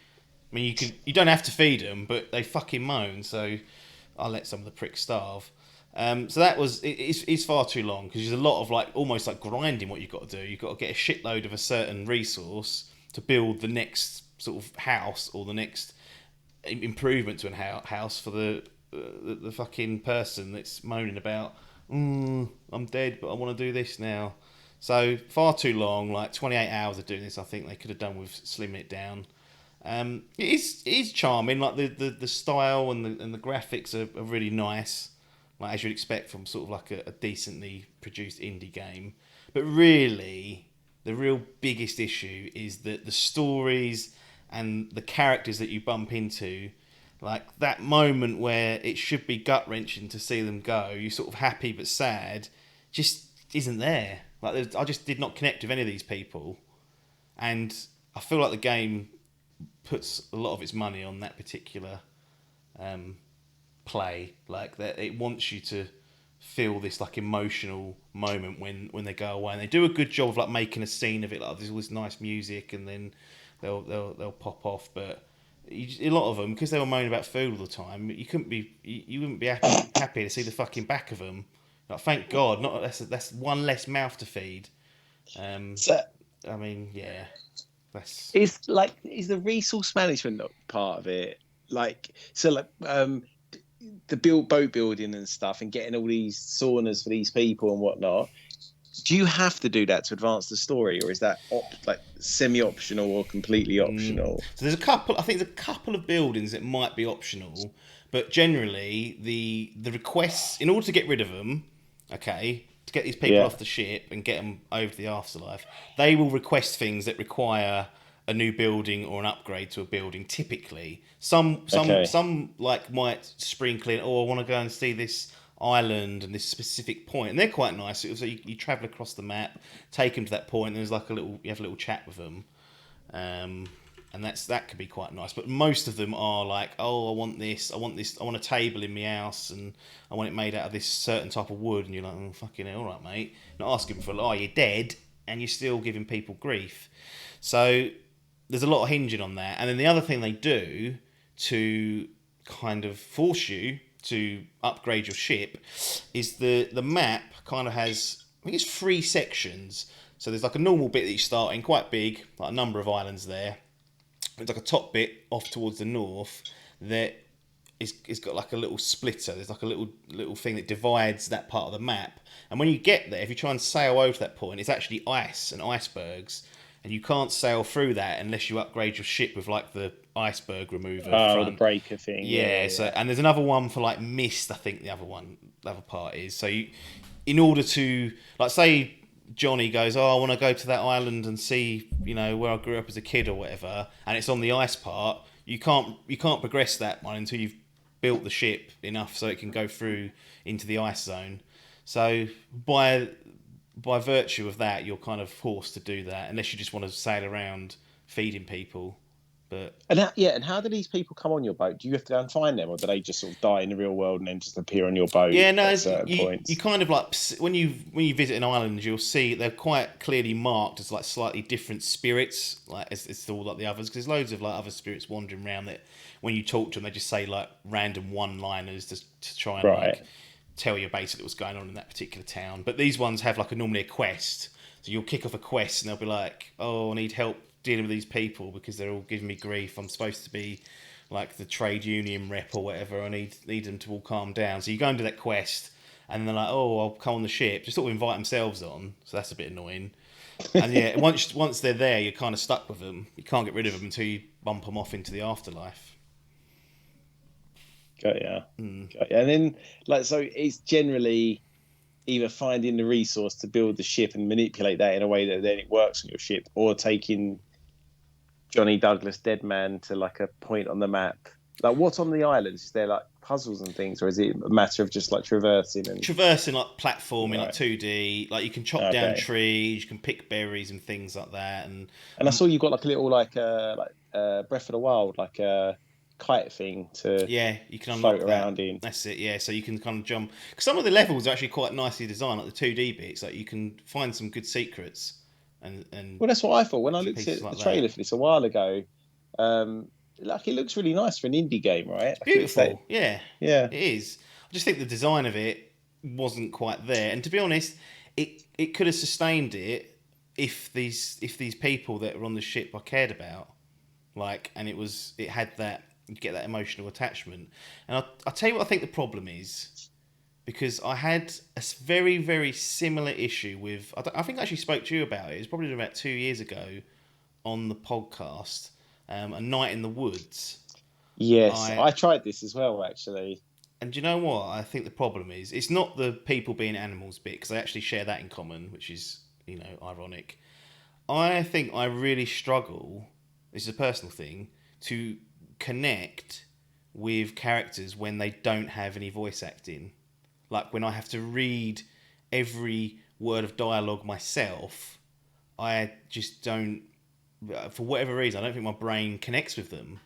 I mean, you don't have to feed them, but they fucking moan. So I'll let some of the pricks starve. So that was it's far too long because there's a lot of like almost like grinding what you've got to do. You've got to get a shitload of a certain resource to build the next sort of house or the next improvement to a house for the fucking person that's moaning about, I'm dead, but I want to do this now. So far too long, like 28 hours of doing this. I think they could have done with slimming it down. It is charming, like the style and the graphics are really nice, like as you'd expect from sort of like a decently produced indie game. But really, the real biggest issue is that the stories and the characters that you bump into, like that moment where it should be gut wrenching to see them go, you're sort of happy but sad, just isn't there. Like I just did not connect with any of these people, and I feel like the game puts a lot of its money on that particular play, like that it wants you to feel this like emotional moment when they go away, and they do a good job of like making a scene of it. Like there's all this nice music, and then they'll pop off. But a lot of them, because they were moaning about food all the time, you wouldn't be happy to see the fucking back of them. Like thank God, not that's one less mouth to feed. So, I mean, yeah, that's is the resource management not part of it? The boat building and stuff, and getting all these saunas for these people and whatnot. Do you have to do that to advance the story, or is that semi-optional or completely optional? So there's a couple. I think there's a couple of buildings that might be optional, but generally the requests in order to get rid of them, okay, to get these people off the ship and get them over to the afterlife, they will request things that require a new building or an upgrade to a building. Typically, some like might sprinkle in, oh, I want to go and see this island and this specific point, and they're quite nice. So you travel across the map, take them to that point, and there's like you have a little chat with them, and that could be quite nice. But most of them are like, oh, I want this, I want a table in my house, and I want it made out of this certain type of wood, and you're like, oh, fucking hell, all right, mate. Not asking for, oh, you're dead, and you're still giving people grief. So there's a lot of hinging on that. And then the other thing they do to kind of force you to upgrade your ship is the map kind of has, I think it's 3 sections. So there's like a normal bit that you start in, quite big, like a number of islands there. There's like a top bit off towards the north that is got like a little splitter. There's like a little thing that divides that part of the map. And when you get there, if you try and sail over to that point, it's actually ice and icebergs. And you can't sail through that unless you upgrade your ship with like the iceberg remover. Oh, the breaker thing. Yeah. So and there's another one for like mist. I think the other part is. So in order to like say Johnny goes, oh, I want to go to that island and see where I grew up as a kid or whatever, and it's on the ice part. You can't progress that one until you've built the ship enough so it can go through into the ice zone. So by virtue of that, you're kind of forced to do that, unless you just want to sail around feeding people. But And how do these people come on your boat? Do you have to go and find them, or do they just sort of die in the real world and then just appear on your boat yeah, no, at certain you points? kind of like when you visit an island, you'll see they're quite clearly marked as like slightly different spirits, like it's all like the others. Because there's loads of like other spirits wandering around that when you talk to them, they just say like random one-liners to try and Right. like tell you basically what's going on in that particular town. But these ones have like normally a quest, so you'll kick off a quest and they'll be like, "Oh, I need help dealing with these people because they're all giving me grief. I'm supposed to be like the trade union rep or whatever. I need them to all calm down." So you go and do that quest, and then they're like, "Oh, I'll come on the ship." Just sort of invite themselves on, so that's a bit annoying. And yeah, once they're there, you're kind of stuck with them. You can't get rid of them until you bump them off into the afterlife. Got ya. Got ya. And then, like, so it's generally either finding the resource to build the ship and manipulate that in a way that then it works on your ship, or taking Johnny Douglas dead man to like a point on the map. Like, what's on the islands? Is there like puzzles and things, or is it a matter of just like traversing and Traversing like platforming, like right? 2D, like you can chop down Okay. trees, you can pick berries and things like that, and And I saw you got like a little Breath of the Wild, like a kite thing to yeah, you can float unlock that. around in. That's it. Yeah, so you can kind of jump. Because some of the levels are actually quite nicely designed, like the 2D bits. Like you can find some good secrets and Well, that's what I thought when I looked pieces at like the that. trailer for this a while ago. Like, it looks really nice for an indie game, right? It's Like, it's that, beautiful. Yeah, yeah. it is. I just think the design of it wasn't quite there. And to be honest, it could have sustained it if these people that were on the ship I cared about, like, and it had that, you get that emotional attachment. And I'll tell you what I think the problem is, because I had a very, very similar issue with, I think I actually spoke to you about it. It was probably about 2 years ago on the podcast, A Night in the Woods. Yes, I I tried this as well, actually. And do you know what? I think the problem is it's not the people being animals bit, because they actually share that in common, which is, ironic. I think I really struggle, this is a personal thing, to connect with characters when they don't have any voice acting. Like when I have to read every word of dialogue myself, I just don't, for whatever reason, I don't think my brain connects with them.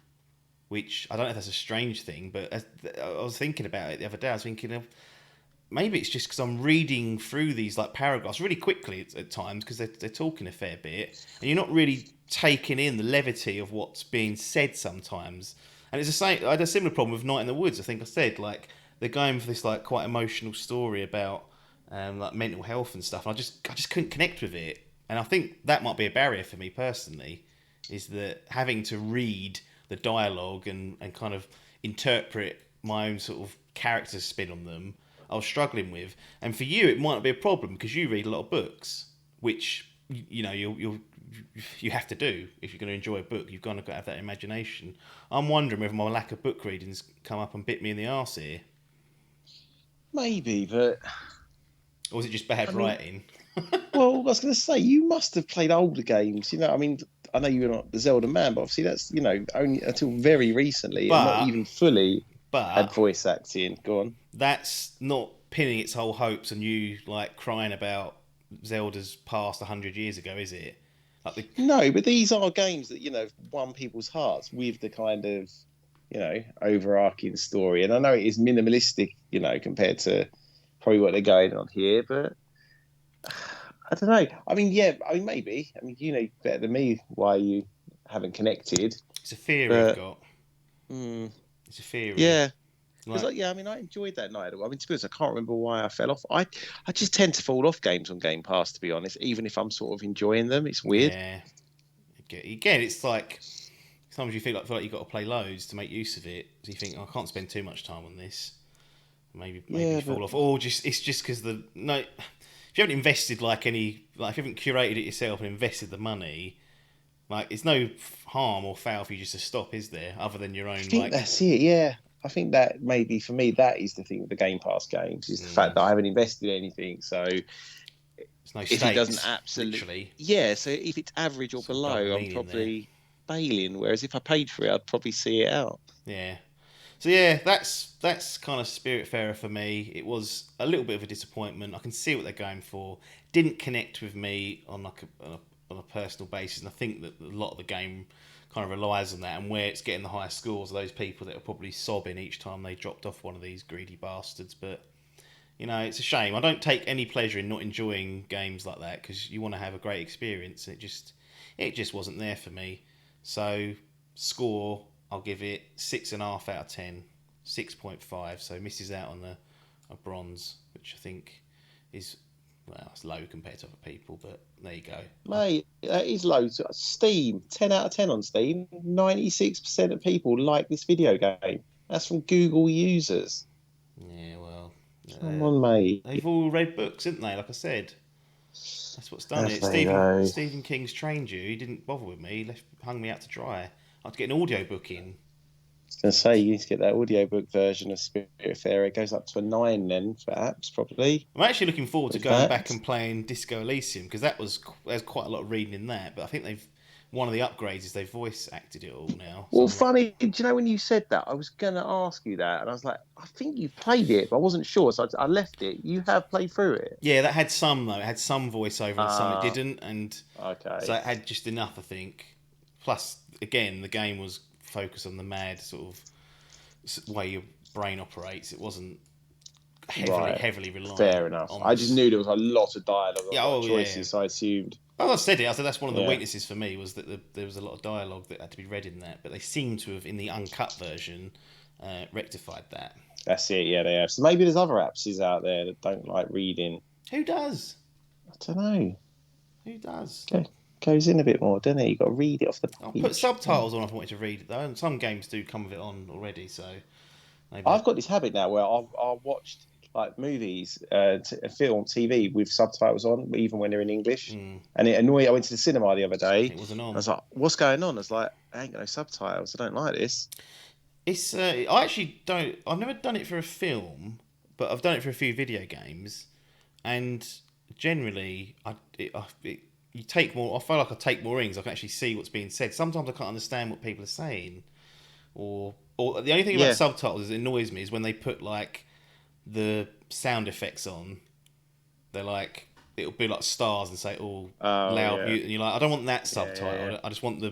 Which I don't know if that's a strange thing, but I was thinking about it the other day. I was thinking of maybe it's just because I'm reading through these like paragraphs really quickly at times, because they're talking a fair bit, and you're not really taking in the levity of what's being said sometimes. And it's the same. I had a similar problem with Night in the Woods. I think I said, like, they're going for this like quite emotional story about like mental health and stuff, and I just couldn't connect with it. And I think that might be a barrier for me personally, is that having to read the dialogue and kind of interpret my own sort of character spin on them, I was struggling with. And for you, it might not be a problem because you read a lot of books, which you have to do if you're going to enjoy a book. You've got to have that imagination. I'm wondering whether my lack of book reading's come up and bit me in the arse here, Maybe, but or is it just bad I mean, writing? well, I was going to say, you must have played older games. I mean, I know you're not the Zelda man, but obviously that's, only until very recently and not But even fully had but voice acting. Go on. that's not pinning its whole hopes on you like crying about Zelda's past 100 years ago, is it? Like the No, but these are games that, won people's hearts with the kind of, overarching story. And I know it is minimalistic, compared to probably what they're going on here, but I don't know. I mean, yeah, I mean, maybe. I mean, you know better than me why you haven't connected, It's a theory I've but got. mm, It's a theory. yeah. Because, Like, I mean, I enjoyed that night. I mean, to be honest, I can't remember why I fell off. I just tend to fall off games on Game Pass, to be honest, even if I'm sort of enjoying them. It's weird. yeah. Again, it's like sometimes you feel like you've got to play loads to make use of it. So you think, oh, I can't spend too much time on this. Maybe Yeah, fall but off. Or it's just because if you haven't invested if you haven't curated it yourself and invested the money, like it's no harm or foul for you just to stop, is there? Other than your I own think that's it. Yeah. I think that maybe for me, that is the thing with the Game Pass games, is the fact that I haven't invested in anything. So there's no if it doesn't stakes, absolutely, literally. yeah, so if it's average or Sort of double below, I'm meaning there. probably bailing. Whereas if I paid for it, I'd probably see it out. Yeah. So yeah, that's kind of Spiritfarer for me. It was a little bit of a disappointment. I can see what they're going for. Didn't connect with me on like on a personal basis, and I think that a lot of the game kind of relies on that, and where it's getting the highest scores are those people that are probably sobbing each time they dropped off one of these greedy bastards. But it's a shame. I don't take any pleasure in not enjoying games like that, because you want to have a great experience, and it just wasn't there for me. So score, I'll give it 6.5 out of 10, 6.5. So misses out on a bronze, which I think is, well, it's low compared to other people, but there you go. Mate, that is low. Steam, 10 out of 10 on Steam. 96% of people like this video game. That's from Google users. Yeah, well, Come on, mate. they've all read books, haven't they? Like I said, that's what's done it. Stephen King's trained you. He didn't bother with me. He hung me out to dry. I had to get an audio book in. I was going to say, you need to get that audiobook version of Spiritfarer. It goes up to a 9 then for apps, probably. I'm actually looking forward to going back and playing Disco Elysium, because there's quite a lot of reading in that. But I think one of the upgrades is they've voice acted it all now. Well, funny, do you know when you said that, I was going to ask you that, and I was like, I think you've played it, but I wasn't sure, so I left it. You have played through it? Yeah, that had some, though. It had some voiceover and some it didn't, and okay. So it had just enough, I think. Plus, again, the game was focused on the mad sort of way your brain operates. It wasn't heavily reliant. Fair enough. I just knew there was a lot of dialogue choices, so I assumed. Well, I said that's one of the weaknesses for me, was that there was a lot of dialogue that had to be read in that, but they seem to have, in the uncut version, rectified that. That's it, yeah, they have. So maybe there's other apps out there that don't like reading. Who does? I don't know. Who does? Okay. Goes in a bit more, doesn't it? You've got to read it off the page. I'll put subtitles on if I wanted to read it, though, and some games do come with it on already, so... Maybe. I've got this habit now where I'll watch like movies, film, TV with subtitles on, even when they're in English. And it annoyed. I went to the cinema the other day. It wasn't on. I was like, "What's going on?" I was like, "I ain't got no subtitles. I don't like this." It's I actually don't. I've never done it for a film, but I've done it for a few video games, and generally, you take more. I feel like I take more in, 'cause I can actually see what's being said. Sometimes I can't understand what people are saying, or the only thing about subtitles is it annoys me is when they put like the sound effects on. They're like, it'll be like stars and say loud mute, and you're like, I don't want that subtitle. Yeah. I just want the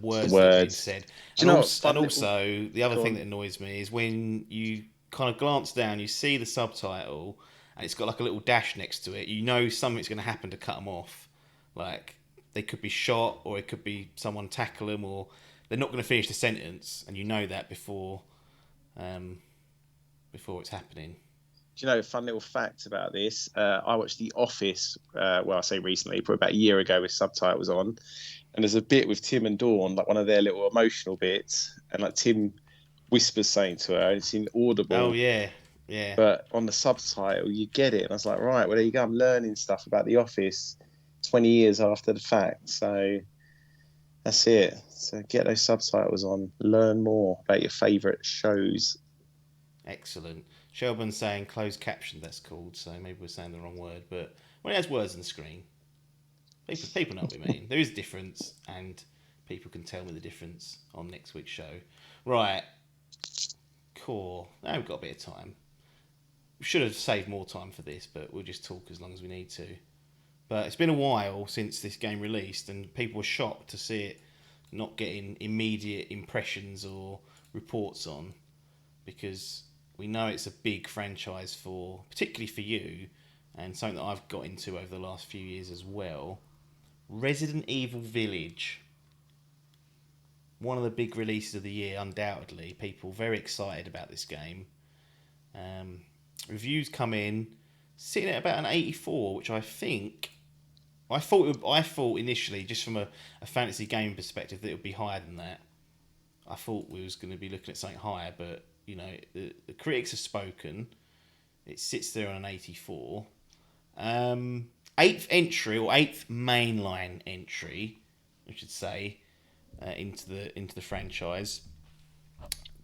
words that are being said. And also the other thing that annoys me is when you kind of glance down, you see the subtitle and it's got like a little dash next to it. You know something's going to happen to cut them off. Like they could be shot, or it could be someone tackle them, or they're not going to finish the sentence, and you know that before it's happening. Do you know a fun little fact about this? I watched The Office, I say recently, probably about a year ago with subtitles on. And there's a bit with Tim and Dawn, like one of their little emotional bits. And like Tim whispers something to her, and it's inaudible. Oh, yeah. Yeah. But on the subtitle, you get it. And I was like, right, well, there you go. I'm learning stuff about The Office 20 years after the fact. So that's it. So get those subtitles on. Learn more about your favourite shows. Excellent. Shelburne's saying closed caption, that's called, so maybe we're saying the wrong word, but when it has words on the screen, people know what we mean. There is a difference, and people can tell me the difference on next week's show. Right. Cool. Now we've got a bit of time. We should have saved more time for this, but we'll just talk as long as we need to. But it's been a while since this game released, and people were shocked to see it not getting immediate impressions or reports on, because we know it's a big franchise particularly for you, and something that I've got into over the last few years as well. Resident Evil Village. One of the big releases of the year, undoubtedly. People very excited about this game. Reviews come in, sitting at about an 84, which I thought initially, just from a fantasy game perspective, that it would be higher than that. I thought we was going to be looking at something higher, but the critics have spoken. It sits there on an 84. Eighth entry, or eighth mainline entry, I should say, into the franchise.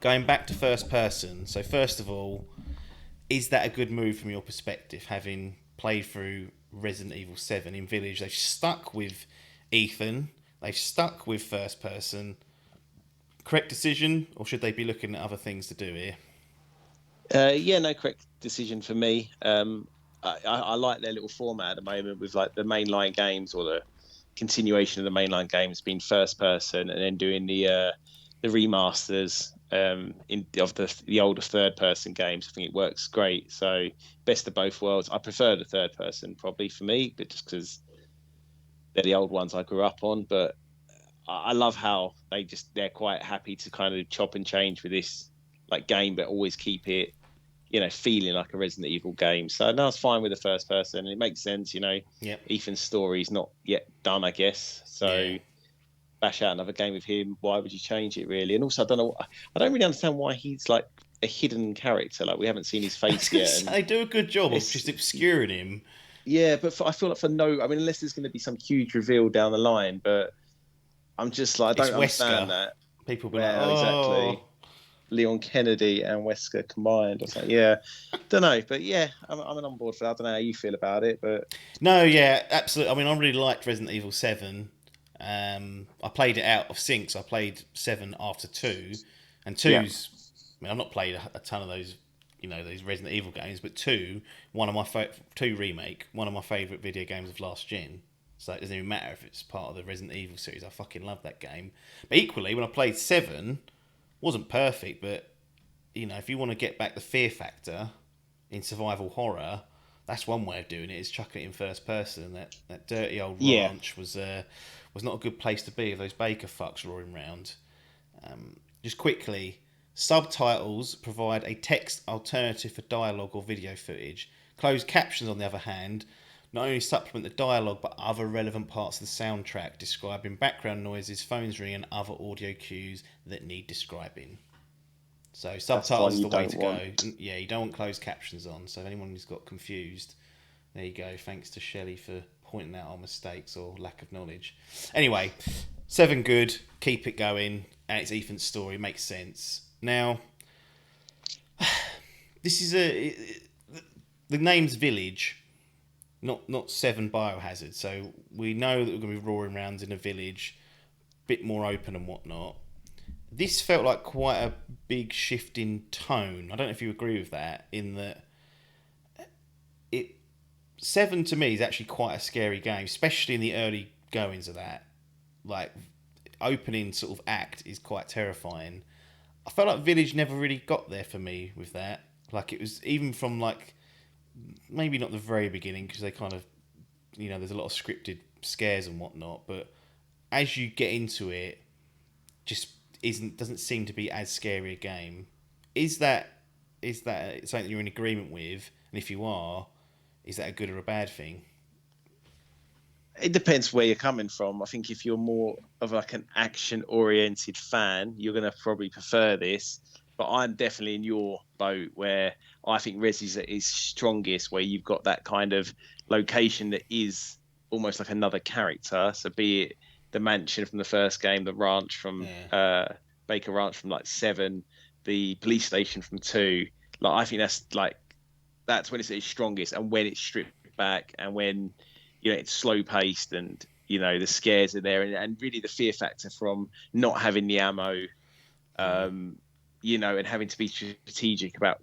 Going back to first person. So first of all, is that a good move from your perspective, having played through Resident Evil 7 in Village? They've stuck with Ethan. They've stuck with first person. Correct decision, or should they be looking at other things to do here? No, correct decision for me. I like their little format at the moment with like the mainline games or continuation of the mainline games being first person, and then doing the remasters of the older third person games. I think it works great. So best of both worlds. I prefer the third person probably for me, but just because they're the old ones I grew up on. But I love how they're quite happy to kind of chop and change with this like game, but always keep it, feeling like a Resident Evil game. So no, it's fine with the first person. It makes sense, Yep. Ethan's story's not yet done, I guess. So bash out another game with him. Why would you change it, really? And also, I don't really understand why he's like a hidden character. Like we haven't seen his face yet. They do a good job of just obscuring him. Yeah, but I feel like unless there's going to be some huge reveal down the line, but I'm just like, I don't understand that. People be like, oh. Exactly. Leon Kennedy and Wesker combined or something. Yeah, don't know, but yeah, I'm on board for that. I don't know how you feel about it, but no, yeah, absolutely. I mean, I really liked Resident Evil 7. I played it out of sync, so I played 7 after 2, and 2's. Yeah. I mean, I've not played a ton of those, those Resident Evil games, but 2 remake, one of my favourite video games of last gen. So it doesn't even matter if it's part of the Resident Evil series. I fucking love that game. But equally, when I played 7, wasn't perfect, but if you want to get back the fear factor in survival horror, that's one way of doing it. Is chucking it in first person. That dirty old ranch was not a good place to be if those Baker fucks roaring round. Just quickly, subtitles provide a text alternative for dialogue or video footage. Closed captions, on the other hand, not only supplement the dialogue but other relevant parts of the soundtrack, describing background noises, phones ringing, and other audio cues that need describing. So subtitles is the way to go. Yeah, you don't want closed captions on. So if anyone who's got confused, there you go. Thanks to Shelley for pointing out our mistakes or lack of knowledge. Anyway, 7 good. Keep it going. And it's Ethan's story. Makes sense. Now, this is the name's Village. Not 7 Biohazard, so we know that we're going to be roaring around in a village, a bit more open and whatnot. This felt like quite a big shift in tone. I don't know if you agree with that, in that 7 to me is actually quite a scary game, especially in the early goings of that. Like, opening sort of act is quite terrifying. I felt like Village never really got there for me with that. Like, it was even from like, maybe not the very beginning, because they kind of, there's a lot of scripted scares and whatnot, but as you get into it, just doesn't seem to be as scary a game. Is that something you're in agreement with? And if you are, is that a good or a bad thing? It depends where you're coming from. I think if you're more of like an action-oriented fan, you're going to probably prefer this. But I'm definitely in your boat where I think Resi is strongest, where you've got that kind of location that is almost like another character. So be it the mansion from the first game, the ranch from Baker Ranch from like 7, the police station from 2. Like I think that's when it's at its strongest, and when it's stripped back, and when it's slow paced, and the scares are there, and really the fear factor from not having the ammo. And having to be strategic about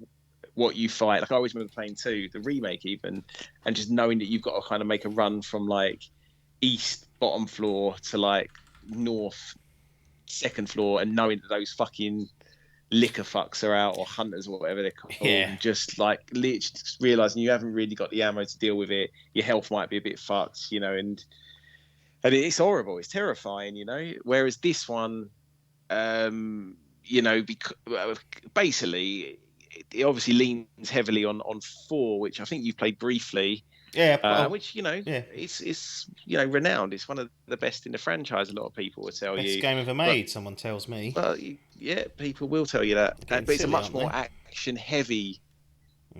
what you fight. Like I always remember playing 2, the remake even, and just knowing that you've got to kind of make a run from like east bottom floor to like north second floor, and knowing that those fucking liquor fucks are out, or hunters or whatever they're called. Yeah. And just like literally just realizing you haven't really got the ammo to deal with it. Your health might be a bit fucked, and it's horrible. It's terrifying, Whereas this one, basically, it obviously leans heavily on 4, which I think you've played briefly. Yeah, which it's renowned. It's one of the best in the franchise. A lot of people will tell you. Best game ever made. Someone tells me. Well, yeah, people will tell you that. But it's a much more action-heavy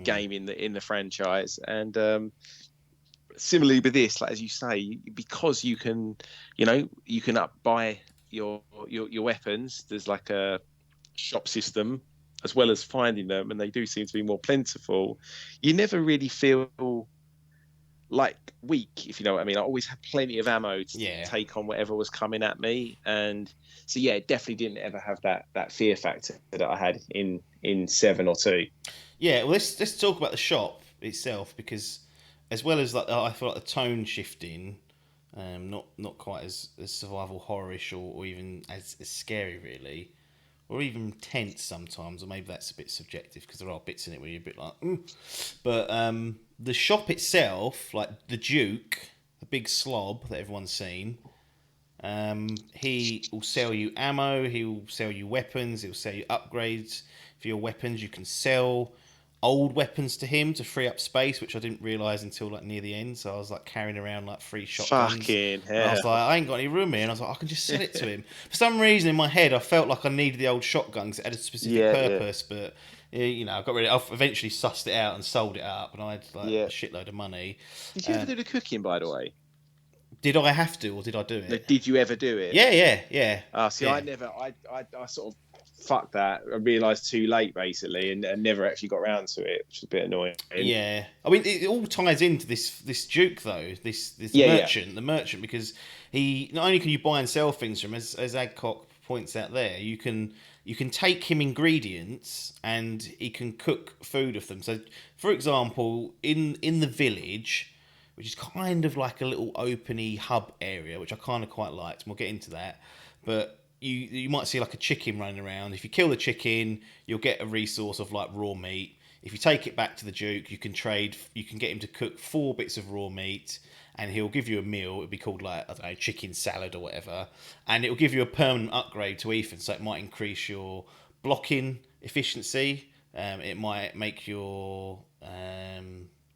game in the franchise, and similarly with this, like as you say, because you can buy your weapons. There's like a shop system as well as finding them, and they do seem to be more plentiful. You never really feel like weak, if you know what I mean. I always had plenty of ammo to take on whatever was coming at me, and so it definitely didn't ever have that fear factor that I had in 7 or 2. Yeah, well, let's talk about the shop itself, because as well as like I feel like the tone shifting, Not quite as survival horrorish or even as scary really, or even tense sometimes. Or maybe that's a bit subjective because there are bits in it where you're a bit like, ooh. But the shop itself, like the Duke, the big slob that everyone's seen. He will sell you ammo, he'll sell you weapons, he'll sell you upgrades for your weapons. You can sell old weapons to him to free up space, which I didn't realise until like near the end. So I was like carrying around like 3 shotguns. Fucking And I was hell. like, I ain't got any room here. And I was like, I can just sell it to him. For some reason in my head, I felt like I needed the old shotguns. It had a specific Yeah. purpose, but you know, I got rid of it. I eventually sussed it out and sold it up, and I had like a Yeah. shitload of money. Did you ever do the cooking, by the way? Did I have to, or did I do Like, it? did you ever do it? Yeah. See, Yeah. I never. I sort of fucked that. I realised too late, basically, and never actually got round to it, which is a bit annoying. Yeah, I mean, it all ties into this Duke though, this Yeah. the merchant, because he not only can you buy and sell things from, as Adcock points out there, you can take him ingredients and he can cook food of them. So, for example, in the village, which is kind of like a little openy hub area, which I kind of quite liked, and we'll get into that, but. You might see like a chicken running around. If you kill the chicken, you'll get a resource of like raw meat. If you take it back to the Duke, you can trade. You can get him to cook 4 bits of raw meat, and he'll give you a meal. It'll be called like, I don't know, chicken salad or whatever, and it'll give you a permanent upgrade to Ethan. So it might increase your blocking efficiency. It might make your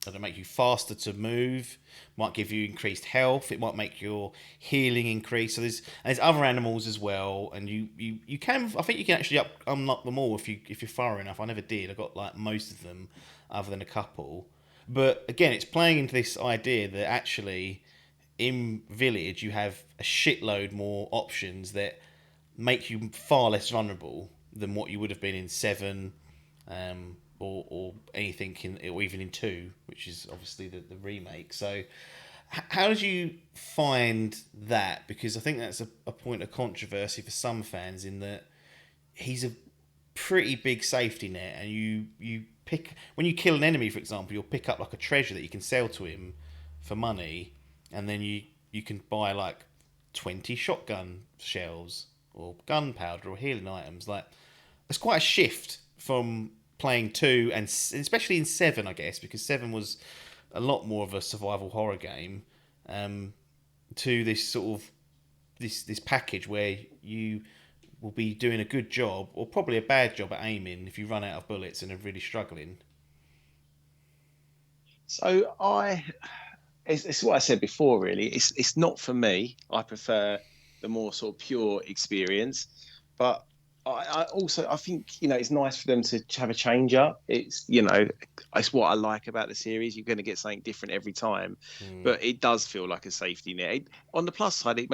it'll make you faster to move. Might give you increased health. It might make your healing increase. So there's other animals as well, and you can, I think you can actually unlock them all if you're far enough. I never did. I got like most of them, other than a couple. But again, it's playing into this idea that actually in Village you have a shitload more options that make you far less vulnerable than what you would have been in 7, or anything or even in 2, which is obviously the remake. So how did you find that? Because I think that's a point of controversy for some fans, in that he's a pretty big safety net, and you pick, when you kill an enemy, for example, you'll pick up like a treasure that you can sell to him for money, and then you can buy like 20 shotgun shells or gunpowder or healing items. Like, it's quite a shift from playing 2 and especially in 7, I guess, because 7 was a lot more of a survival horror game, to this sort of this package where you will be doing a good job or probably a bad job at aiming if you run out of bullets and are really struggling. So it's what I said before. Really, it's not for me. I prefer the more sort of pure experience, but I also I think it's nice for them to have a change up. It's what I like about the series. You're going to get something different every time, but it does feel like a safety net. On the plus side, it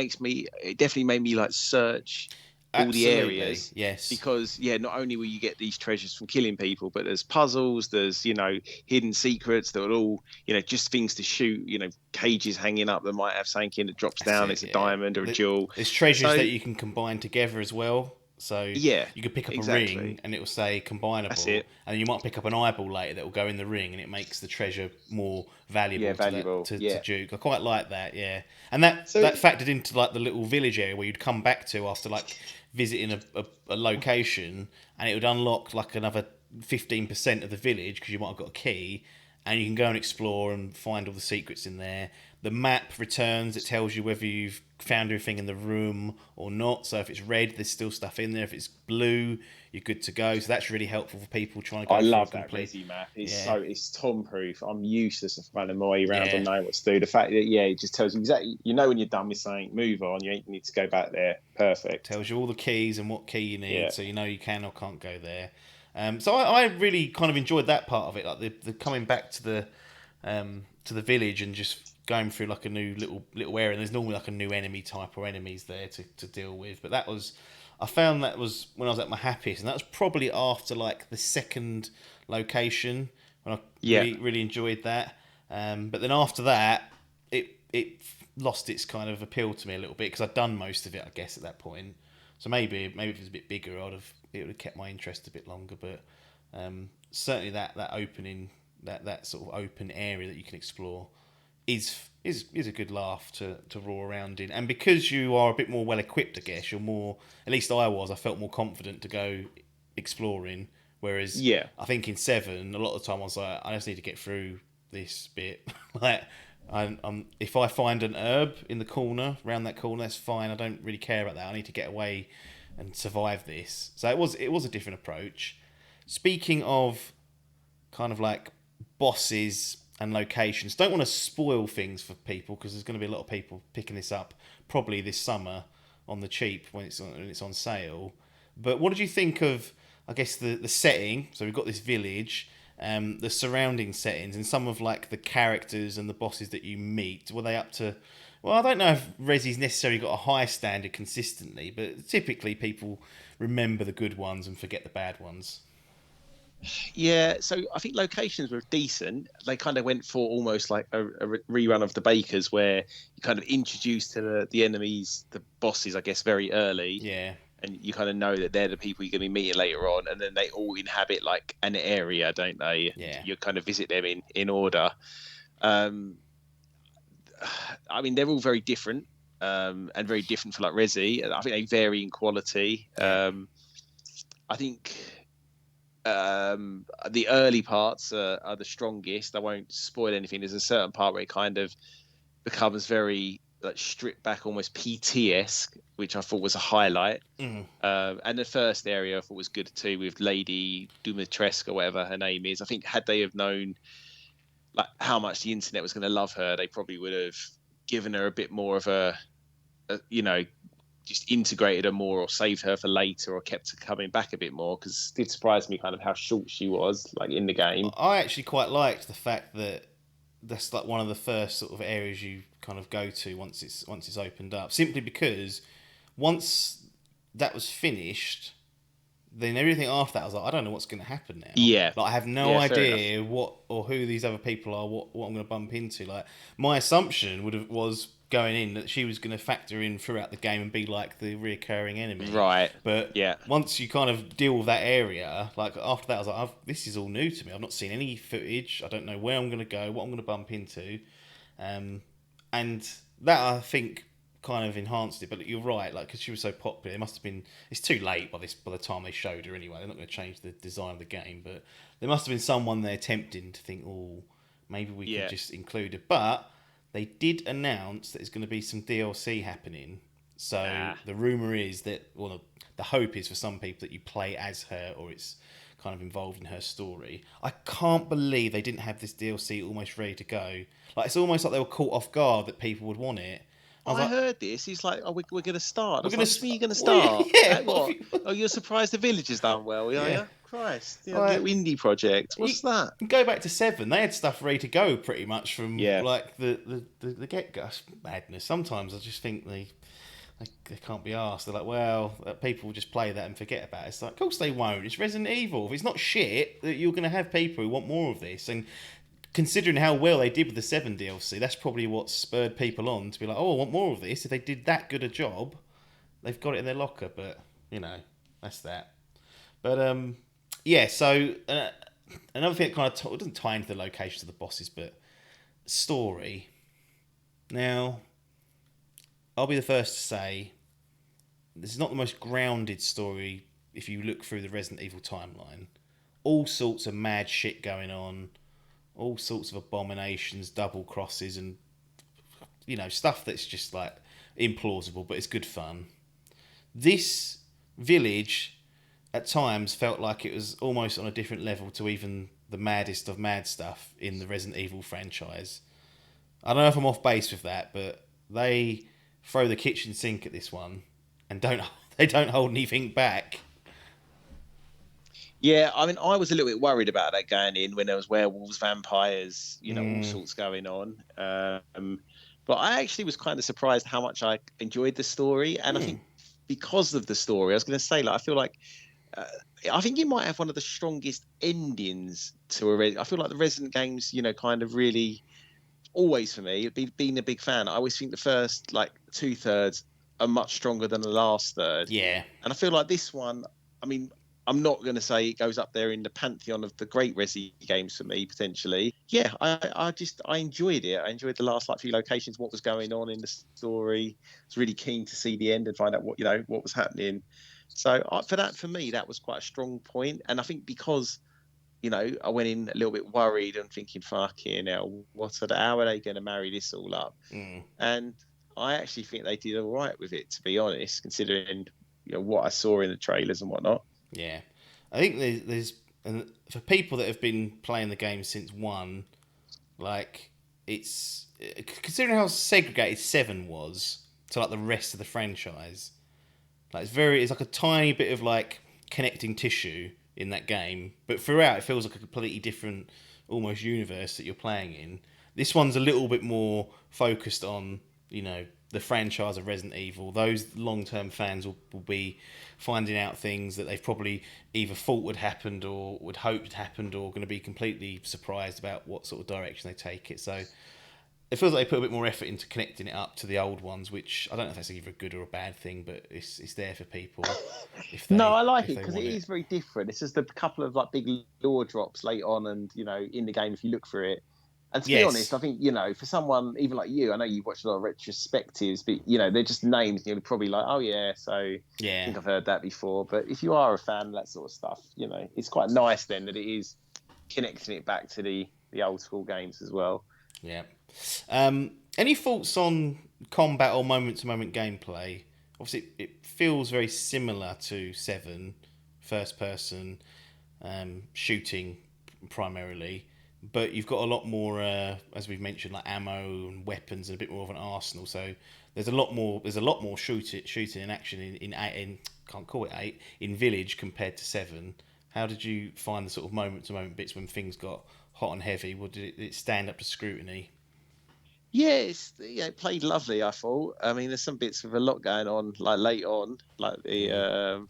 definitely made me like search all the Absolutely, areas, yes. because not only will you get these treasures from killing people, but there's puzzles, there's hidden secrets that are all just things to shoot, cages hanging up that might have something in that drops That's down, it, it's a yeah. diamond or a jewel. There's treasures So that you can combine together as well. So yeah, you could pick up a ring exactly, and it will say that's combinable, it. and you might pick up an eyeball later that will go in the ring, and it makes the treasure more valuable Yeah, to that valuable, to yeah. Duke. I quite like that, yeah. And that So factored into like the little village area where you'd come back to after like visiting a location, and it would unlock like another 15% of the village because you might have got a key, and you can go and explore and find all the secrets in there. The map returns, it tells you whether you've found everything in the room or not. So if it's red, there's still stuff in there. If it's blue, you're good to go. So that's really helpful for people trying to I go through a love that complete. Resi map. Yeah, It's Tom proof. I'm useless at finding my way around or yeah. knowing what to do. The fact that it just tells you exactly. When you're done with something, move on. You ain't need to go back there. Perfect. Tells you all the keys and what key you need, Yeah. so you know you can or can't go there. So I really kind of enjoyed that part of it, like the coming back to the village and just going through like a new little area. And there's normally like a new enemy type or enemies there to deal with. But I found that was when I was at my happiest, and that was probably after like the second location when I Yeah. really enjoyed that. But then after that, it lost its kind of appeal to me a little bit because I'd done most of it, I guess, at that point. So maybe if it was a bit bigger, it would have kept my interest a bit longer. But certainly that opening, that sort of open area that you can explore, is a good laugh to roar around in. And because you are a bit more well equipped, I guess you're more. At least I felt more confident to go exploring. Whereas Yeah. I think in 7, a lot of the time I was like, I just need to get through this bit. Like, if I find an herb in the corner, around that corner, that's fine. I don't really care about that. I need to get away and survive this. So it was a different approach. Speaking of kind of like bosses and locations, don't want to spoil things for people because there's going to be a lot of people picking this up probably this summer on the cheap when it's on sale. But what did you think of, I guess, the setting? So we've got this village, the surrounding settings, and some of like the characters and the bosses that you meet. Were they up to? Well, I don't know if Resi's necessarily got a high standard consistently, but typically people remember the good ones and forget the bad ones. Yeah, so I think locations were decent. They kind of went for almost like a rerun of the Bakers, where you kind of introduce to the enemies, the bosses, I guess, very early. Yeah. And you kind of know that they're the people you're going to be meeting later on, and then they all inhabit like an area, don't they? Yeah. You kind of visit them in order. I mean, they're all very different, and very different for like Resi. I think they vary in quality. Yeah. I think the early parts are the strongest. I won't spoil anything. There's a certain part where it kind of becomes very like stripped back, almost PT-esque, which I thought was a highlight. And the first area I thought was good too, with Lady Dumitrescu or whatever her name is. I think had they have known like how much the internet was going to love her, they probably would have given her a bit more of a just integrated her more, or saved her for later, or kept her coming back a bit more, because it did surprise me kind of how short she was like in the game. I actually quite liked the fact that that's like one of the first sort of areas you kind of go to once it's opened up, simply because once that was finished, then everything after that I was like, I don't know what's going to happen now. Yeah, like I have no idea what or who these other people are, what I'm going to bump into. Like my assumption was going in that she was going to factor in throughout the game and be like the reoccurring enemy, right? But yeah, once you kind of deal with that area, like after that I was like, this is all new to me. I've not seen any footage. I don't know where I'm going to go, what I'm going to bump into, and that I think kind of enhanced it. But you're right, like because she was so popular, it must have been. It's too late by the time they showed her anyway. They're not going to change the design of the game, but there must have been someone there tempting to think, oh, maybe we could just include it. But they did announce that there's going to be some DLC happening. So the rumor is that, well, the hope is for some people that you play as her, or it's kind of involved in her story. I can't believe they didn't have this DLC almost ready to go. Like it's almost like they were caught off guard that people would want it. I heard this. He's like, "Oh, we're going to start." We're going to start. Yeah. What? Oh, you're surprised the village has done well, are you? Christ, little indie project. What's that? Go back to 7. They had stuff ready to go pretty much from like the get go. Madness. Sometimes I just think they can't be asked. They're like, well, people will just play that and forget about it. It's like, of course they won't. It's Resident Evil. If it's not shit, you're going to have people who want more of this. And considering how well they did with the 7 DLC, that's probably what spurred people on to be like, oh, I want more of this. If they did that good a job, they've got it in their locker. But, that's that. But, so another thing that kind of it doesn't tie into the locations of the bosses, but story. Now, I'll be the first to say this is not the most grounded story if you look through the Resident Evil timeline. All sorts of mad shit going on, all sorts of abominations, double crosses, and stuff that's just like implausible, but it's good fun. This village at times felt like it was almost on a different level to even the maddest of mad stuff in the Resident Evil franchise. I don't know if I'm off base with that, but they throw the kitchen sink at this one and they don't hold anything back. Yeah, I mean, I was a little bit worried about that going in when there was werewolves, vampires, all sorts going on. But I actually was kind of surprised how much I enjoyed the story, and I think because of the story, I was going to say, like, I feel like I think you might have one of the strongest endings to I feel like the Resident games, kind of really always for me, being a big fan, I always think the first like 2/3 are much stronger than the last third. Yeah, and I feel like this one, I mean, I'm not going to say it goes up there in the pantheon of the great Resi games for me, potentially. Yeah, I enjoyed it. I enjoyed the last few locations, what was going on in the story. I was really keen to see the end and find out what was happening. So for me, that was quite a strong point. And I think because I went in a little bit worried and thinking, fucking hell, how are they going to marry this all up? And I actually think they did all right with it, to be honest, considering what I saw in the trailers and whatnot. Yeah, I think there's and for people that have been playing the game since 1, like it's considering how segregated 7 was to like the rest of the franchise. Like it's like a tiny bit of like connecting tissue in that game, but throughout it feels like a completely different, almost universe that you're playing in. This one's a little bit more focused on the franchise of Resident Evil. Those long-term fans will be finding out things that they've probably either thought would happened or would hope had happened, or going to be completely surprised about what sort of direction they take it. So it feels like they put a bit more effort into connecting it up to the old ones, which I don't know if that's either a good or a bad thing, but it's there for people No, I like it because it is very different. It's just a couple of like big lore drops late on, and in the game if you look for it. And to be honest, I think for someone even like you, I know you've watched a lot of retrospectives, but they're just names. You're probably like, oh yeah, so I think I've heard that before. But if you are a fan of that sort of stuff, it's quite nice then that it is connecting it back to the old school games as well. Yeah. Any thoughts on combat or moment-to-moment gameplay? Obviously, it feels very similar to 7, first-person shooting primarily, but you've got a lot more, as we've mentioned, like ammo and weapons and a bit more of an arsenal. So there's a lot more shooting and action in can't call it 8 in Village compared to 7. How did you find the sort of moment-to-moment bits when things got hot and heavy? Did it stand up to scrutiny? Yeah, it played lovely, I thought. I mean, there's some bits with a lot going on, like late on, like the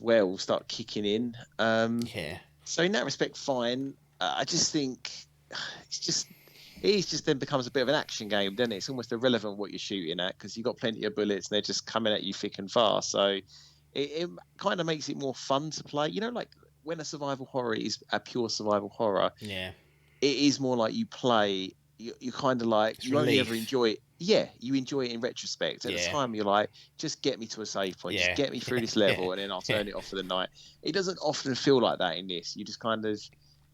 werewolves start kicking in. Yeah. So in that respect, fine. I just think it just then becomes a bit of an action game, doesn't it? It's almost irrelevant what you're shooting at because you've got plenty of bullets and they're just coming at you thick and fast. So it kind of makes it more fun to play. Like when a survival horror is a pure survival horror, Yeah. it is more like you play. You kind of like It's you relief. only ever enjoy it. Yeah, you enjoy it in retrospect. At the time, you're like, just get me to a save point, just get me through this level, and then I'll turn it off for the night. It doesn't often feel like that in this. You just kind of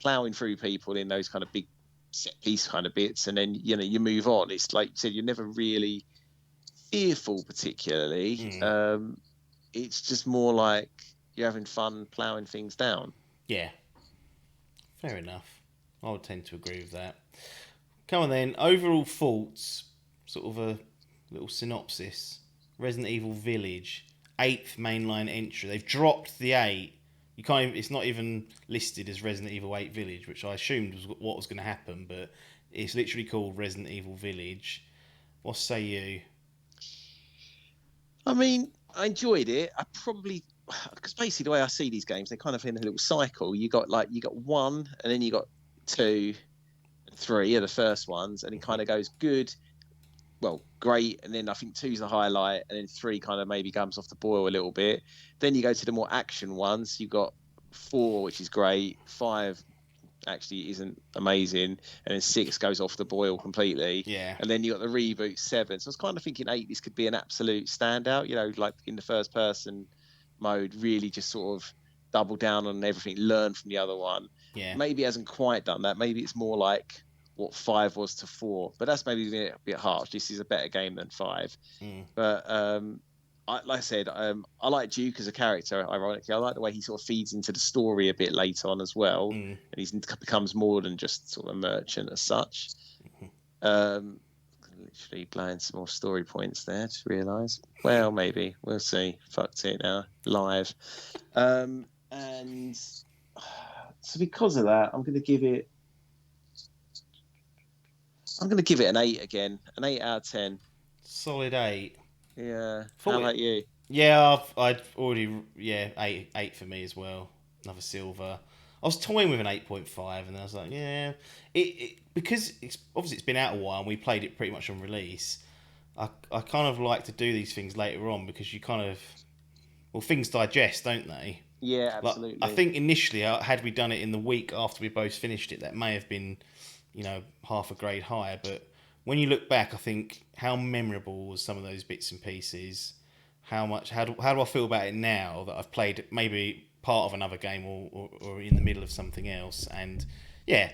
plowing through people in those kind of big set piece kind of bits, and then you move on. It's like you said, you're never really fearful particularly. It's just more like you're having fun plowing things down. Yeah, fair enough. I would tend to agree with that. Come on then, overall thoughts, sort of a little synopsis. Resident Evil Village, 8th mainline entry. They've dropped the 8. You can't even, it's not even listed as Resident Evil 8 Village, which I assumed was what was going to happen, but it's literally called Resident Evil Village. What say you? I mean, I enjoyed it. I probably, because basically the way I see these games, they're kind of in a little cycle. You got 1, and then you got 2, 3 are the first ones, and it kind of goes good, well, great, and then I think 2's the highlight, and then 3 kind of maybe comes off the boil a little bit. Then you go to the more action ones. You've got 4, which is great. 5 actually isn't amazing, and then 6 goes off the boil completely. Yeah. And then you got the reboot 7. So I was kind of thinking 8, this could be an absolute standout. Like in the first person mode, really just sort of double down on everything, learn from the other one. Yeah. Maybe it hasn't quite done that. Maybe it's more like what 5 was to 4, but that's maybe a bit harsh. This is a better game than 5. But like I said, I like Duke as a character. Ironically, I like the way he sort of feeds into the story a bit later on as well, and he becomes more than just sort of a merchant as such. Literally blowing some more story points there. Just realised. Well, maybe we'll see. Fucked it now. Live, and so because of that, I'm going to give it an 8 again. An 8 out of 10. Solid 8. Yeah. How about you? Yeah, I'd already 8 for me as well. Another silver. I was toying with an 8.5, and then I was like, yeah, it because it's been out a while and we played it pretty much on release. I kind of like to do these things later on because you kind of well, things digest, don't they? Yeah, Like, absolutely. I think initially, had we done it in the week after we both finished it, that may have been, half a grade higher. But when you look back, I think how memorable was some of those bits and pieces. How do I feel about it now that I've played maybe part of another game or in the middle of something else? And yeah,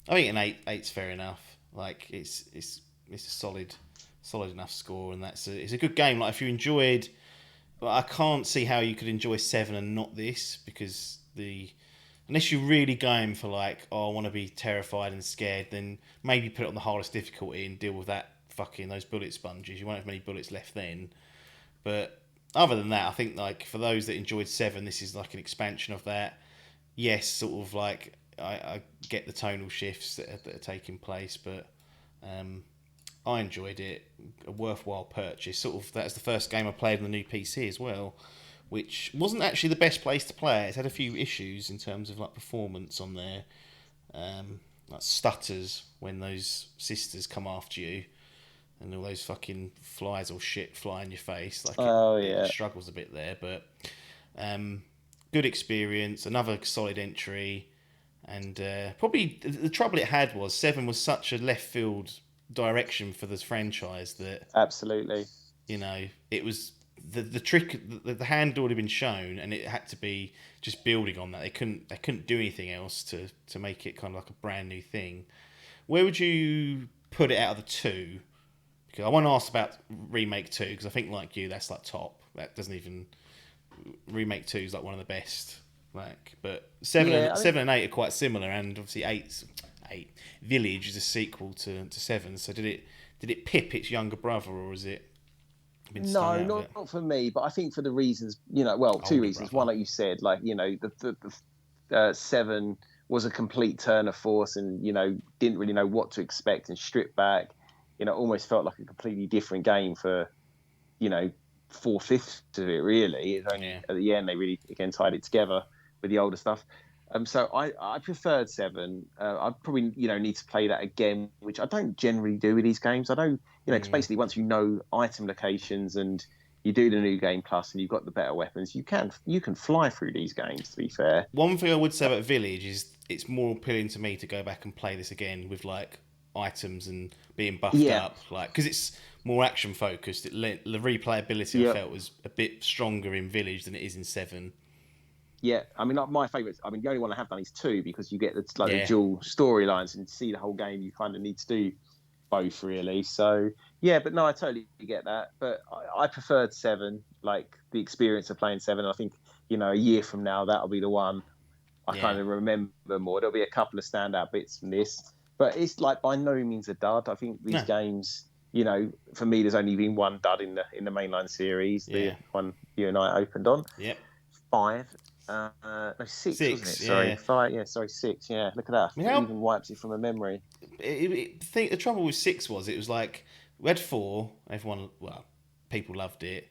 I think an eight's fair enough. Like it's a solid enough score, and it's a good game. Like if you enjoyed. But I can't see how you could enjoy 7 and not this, because unless you're really going for like, oh, I want to be terrified and scared, then maybe put it on the hardest difficulty and deal with that those bullet sponges. You won't have many bullets left then. But other than that, I think like for those that enjoyed 7, this is like an expansion of that. Yes, sort of like I get the tonal shifts that are taking place, but I enjoyed it. A worthwhile purchase. Sort of that's the first game I played on the new PC as well, which wasn't actually the best place to play. It's had a few issues in terms of like performance on there, like stutters when those sisters come after you, and all those fucking flies or shit fly in your face. Like it struggles a bit there, but good experience. Another solid entry, and probably the trouble it had was 7 was such a left field direction for this franchise that absolutely, it was the trick. The hand had already been shown, and it had to be just building on that. They couldn't do anything else to make it kind of like a brand new thing. Where would you put it out of the 2? Because I want to ask about remake 2, because I think like you, that's like top. That doesn't even remake 2 is like one of the best. Like, but 7 and 8 are quite similar, and obviously 8 Village is a sequel to 7. So did it pip its younger brother, or is it been not for me, but I think for the reasons, two reasons. One, like you said, like the 7 was a complete turn of force, and didn't really know what to expect, and stripped back, almost felt like a completely different game for 4/5 of it. Really, it's only at the end they really again tied it together with the older stuff. So I preferred 7. I probably need to play that again, which I don't generally do with these games. I know because basically once you know item locations and you do the new game plus and you've got the better weapons, you can fly through these games. To be fair, one thing I would say about Village is it's more appealing to me to go back and play this again with like items and being buffed up, like because it's more action focused. The replayability I felt was a bit stronger in Village than it is in 7. Yeah, I mean, like my favourites. I mean, the only one I have done is 2 because you get the dual storylines and to see the whole game. You kind of need to do both, really. So yeah, but no, I totally get that. But I preferred 7, like the experience of playing 7. I think a year from now that'll be the one I kind of remember more. There'll be a couple of standout bits from this, but it's like by no means a dud. I think these games. For me, there's only been one dud in the mainline series. The one you and I opened on. Yep. 5. No, 6, wasn't it? Sorry, 5. Yeah, sorry, 6. Yeah, look at that. I mean, it even wipes it from a memory. The trouble with 6 was it was like we had 4. People loved it.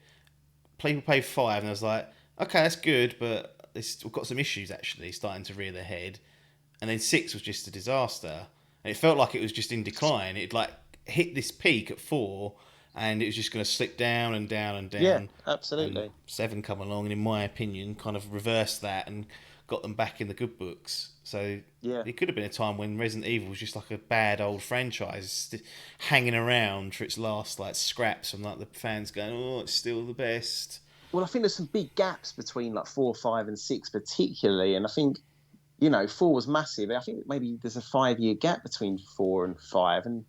People played 5, and I was like, okay, that's good, but we've got some issues actually starting to rear their head. And then 6 was just a disaster, and it felt like it was just in decline. It like hit this peak at 4. And it was just going to slip down and down and down. Yeah, absolutely. And 7 come along, and in my opinion, kind of reversed that and got them back in the good books. So it could have been a time when Resident Evil was just like a bad old franchise hanging around for its last like scraps, and like the fans going, "Oh, it's still the best." Well, I think there's some big gaps between like 4, 5, and 6, particularly, and I think 4 was massive. I think maybe there's a 5-year gap between 4 and 5, and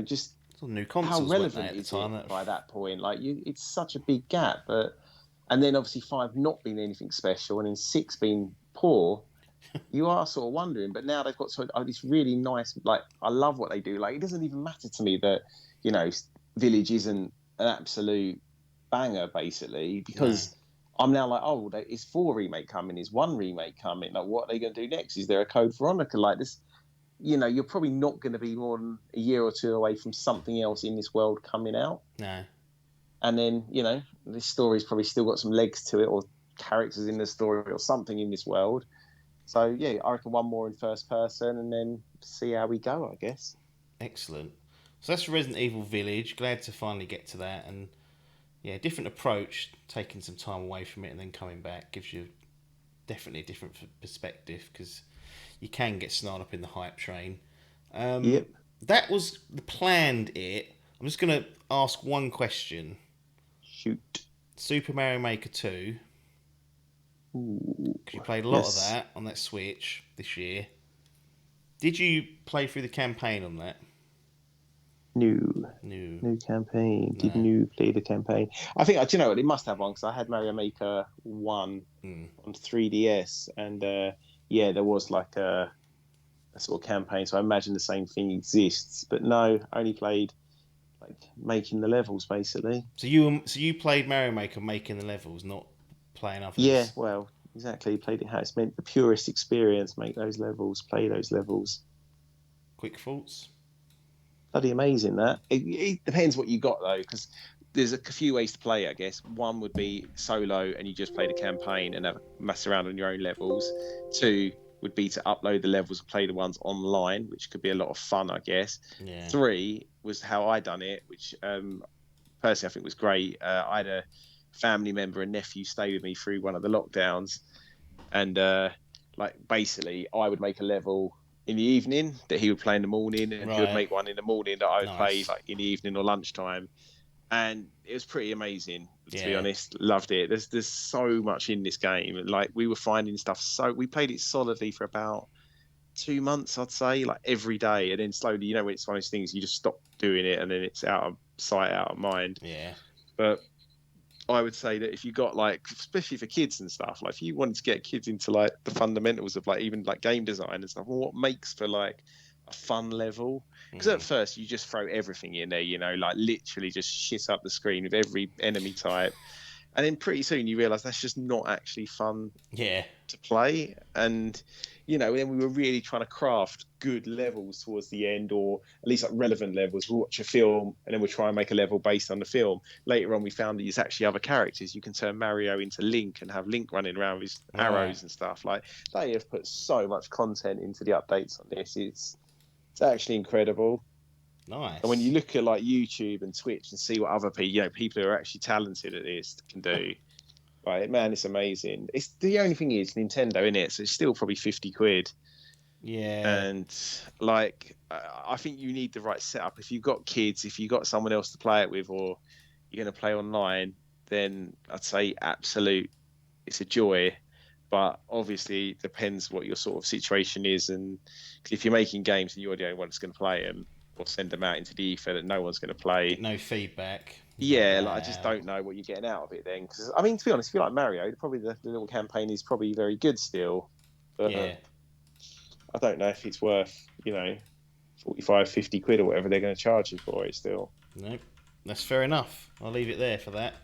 just. New consoles, how relevant is it by that point? Like, it's such a big gap. And then obviously 5 not being anything special, and then 6 being poor. You are sort of wondering, but now they've got this really nice. Like, I love what they do. Like, it doesn't even matter to me that Village isn't an absolute banger, basically, because I'm now like, oh, is 4 remake coming? Is 1 remake coming? Like, what are they going to do next? Is there a Code Veronica like this? You're probably not going to be more than a year or 2 away from something else in this world coming out. No. And then, this story's probably still got some legs to it, or characters in the story, or something in this world. So, yeah, I reckon 1 more in first person, and then see how we go, I guess. Excellent. So that's Resident Evil Village. Glad to finally get to that. And yeah, different approach, taking some time away from it and then coming back gives you definitely a different perspective, because you can get snarled up in the hype train. Yep. That was the planned it. I'm just going to ask one question. Shoot. Super Mario Maker 2. Ooh, Because you played a lot of yes. that on that Switch this year. Did you play through the campaign on that? New campaign. No. Did new play the campaign? I think, do you know what? It must have one, because I had Mario Maker 1 on 3DS, and yeah, there was like a sort of campaign, so I imagine the same thing exists. But no, I only played like making the levels, basically. So you played Mario Maker making the levels, not playing others? Yeah, well, exactly. Played it how it's meant, the purest experience, make those levels, play those levels. Quick thoughts? Bloody amazing, that. It depends what you got, though, because there's a few ways to play, I guess. One would be solo and you just play the campaign and have mess around on your own levels. Two would be to upload the levels and play the ones online, which could be a lot of fun, I guess. Yeah. Three was how I done it, which personally I think was great. I had a family member and nephew stay with me through one of the lockdowns, and like basically I would make a level in the evening that he would play in the morning, and he would make one in the morning that I would play like in the evening or lunchtime. And it was pretty amazing, to be honest. Loved it. There's so much in this game. Like, we were finding stuff. So we played it solidly for about 2 months, I'd say, like every day. And then slowly, you know, when it's one of those things, you just stop doing it and then it's out of sight, out of mind. Yeah. But I would say that if you got, like, especially for kids and stuff, like if you wanted to get kids into like the fundamentals of like even like game design and stuff, well, what makes for like a fun level? Because at first you just throw everything in there, you know, like literally just shit up the screen with every enemy type, and then pretty soon you realise that's just not actually fun to play. And you know, then we were really trying to craft good levels towards the end, or at least like relevant levels. We'll watch a film and then we'll try and make a level based on the film. Later on we found that there's actually other characters. You can turn Mario into Link and have Link running around with his arrows and stuff. Like, they have put so much content into the updates on this. It's actually incredible. Nice. And when you look at like YouTube and Twitch and see what other people, you know, people who are actually talented at this can do, right, man, it's amazing. It's the only thing is Nintendo, innit? So it's still probably 50 quid. Yeah. And like, I think you need the right setup. If you've got kids, if you've got someone else to play it with, or you're going to play online, then I'd say absolute, it's a joy. But obviously it depends what your sort of situation is. And if you're making games and you're the only one that's going to play them, or send them out into the ether that no one's going to play. No feedback. Yeah, like I just don't know what you're getting out of it then. Because I mean, to be honest, if you like Mario, probably the little campaign is probably very good still. But I don't know if it's worth, you know, 45, 50 quid or whatever they're going to charge you for it still. Nope, that's fair enough. I'll leave it there for that.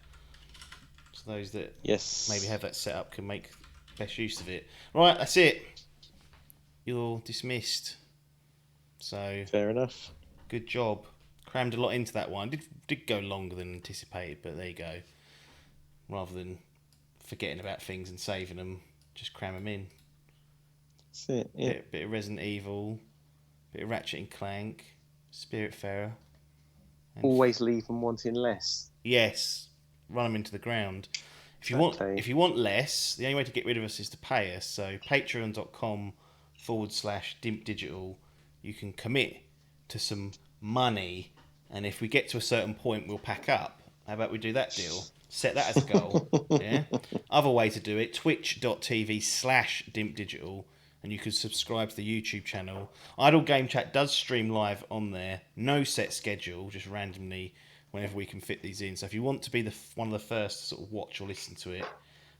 So those that maybe have that set up can make best use of it. Right, that's it. You're dismissed. So fair enough. Good job. Crammed a lot into that one. Did go longer than anticipated, but there you go. Rather than forgetting about things and saving them, just cram them in. That's it. Yeah. Bit of Resident Evil, bit of Ratchet and Clank, Spiritfarer. Always leave them wanting less. Yes, run them into the ground. If you want less, the only way to get rid of us is to pay us. So patreon.com/Dimp Digital. You can commit to some money, and if we get to a certain point, we'll pack up. How about we do that deal? Set that as a goal. Yeah. Other way to do it: twitch.tv/Dimp Digital, and you can subscribe to the YouTube channel. Idle Game Chat does stream live on there. No set schedule, just randomly whenever we can fit these in. So if you want to be one of the first to sort of watch or listen to it,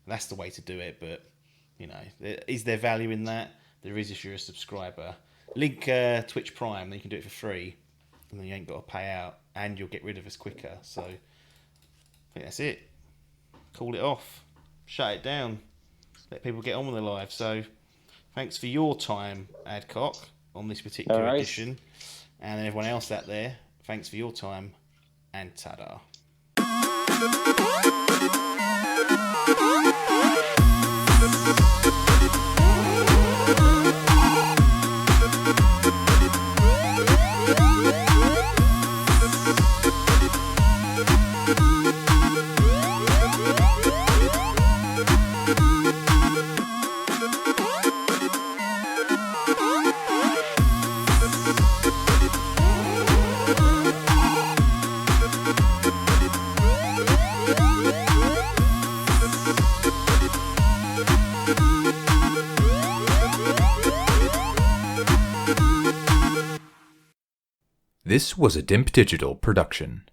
that's the way to do it. But you know, is there value in that? There is if you're a subscriber. Link Twitch Prime, then you can do it for free, and then you ain't got to pay out, and you'll get rid of us quicker. So I think that's it. Call it off. Shut it down. Let people get on with their lives. So thanks for your time, Adcock, on this particular edition. And everyone else out there, thanks for your time, and ta-da. This was a Dimp Digital production.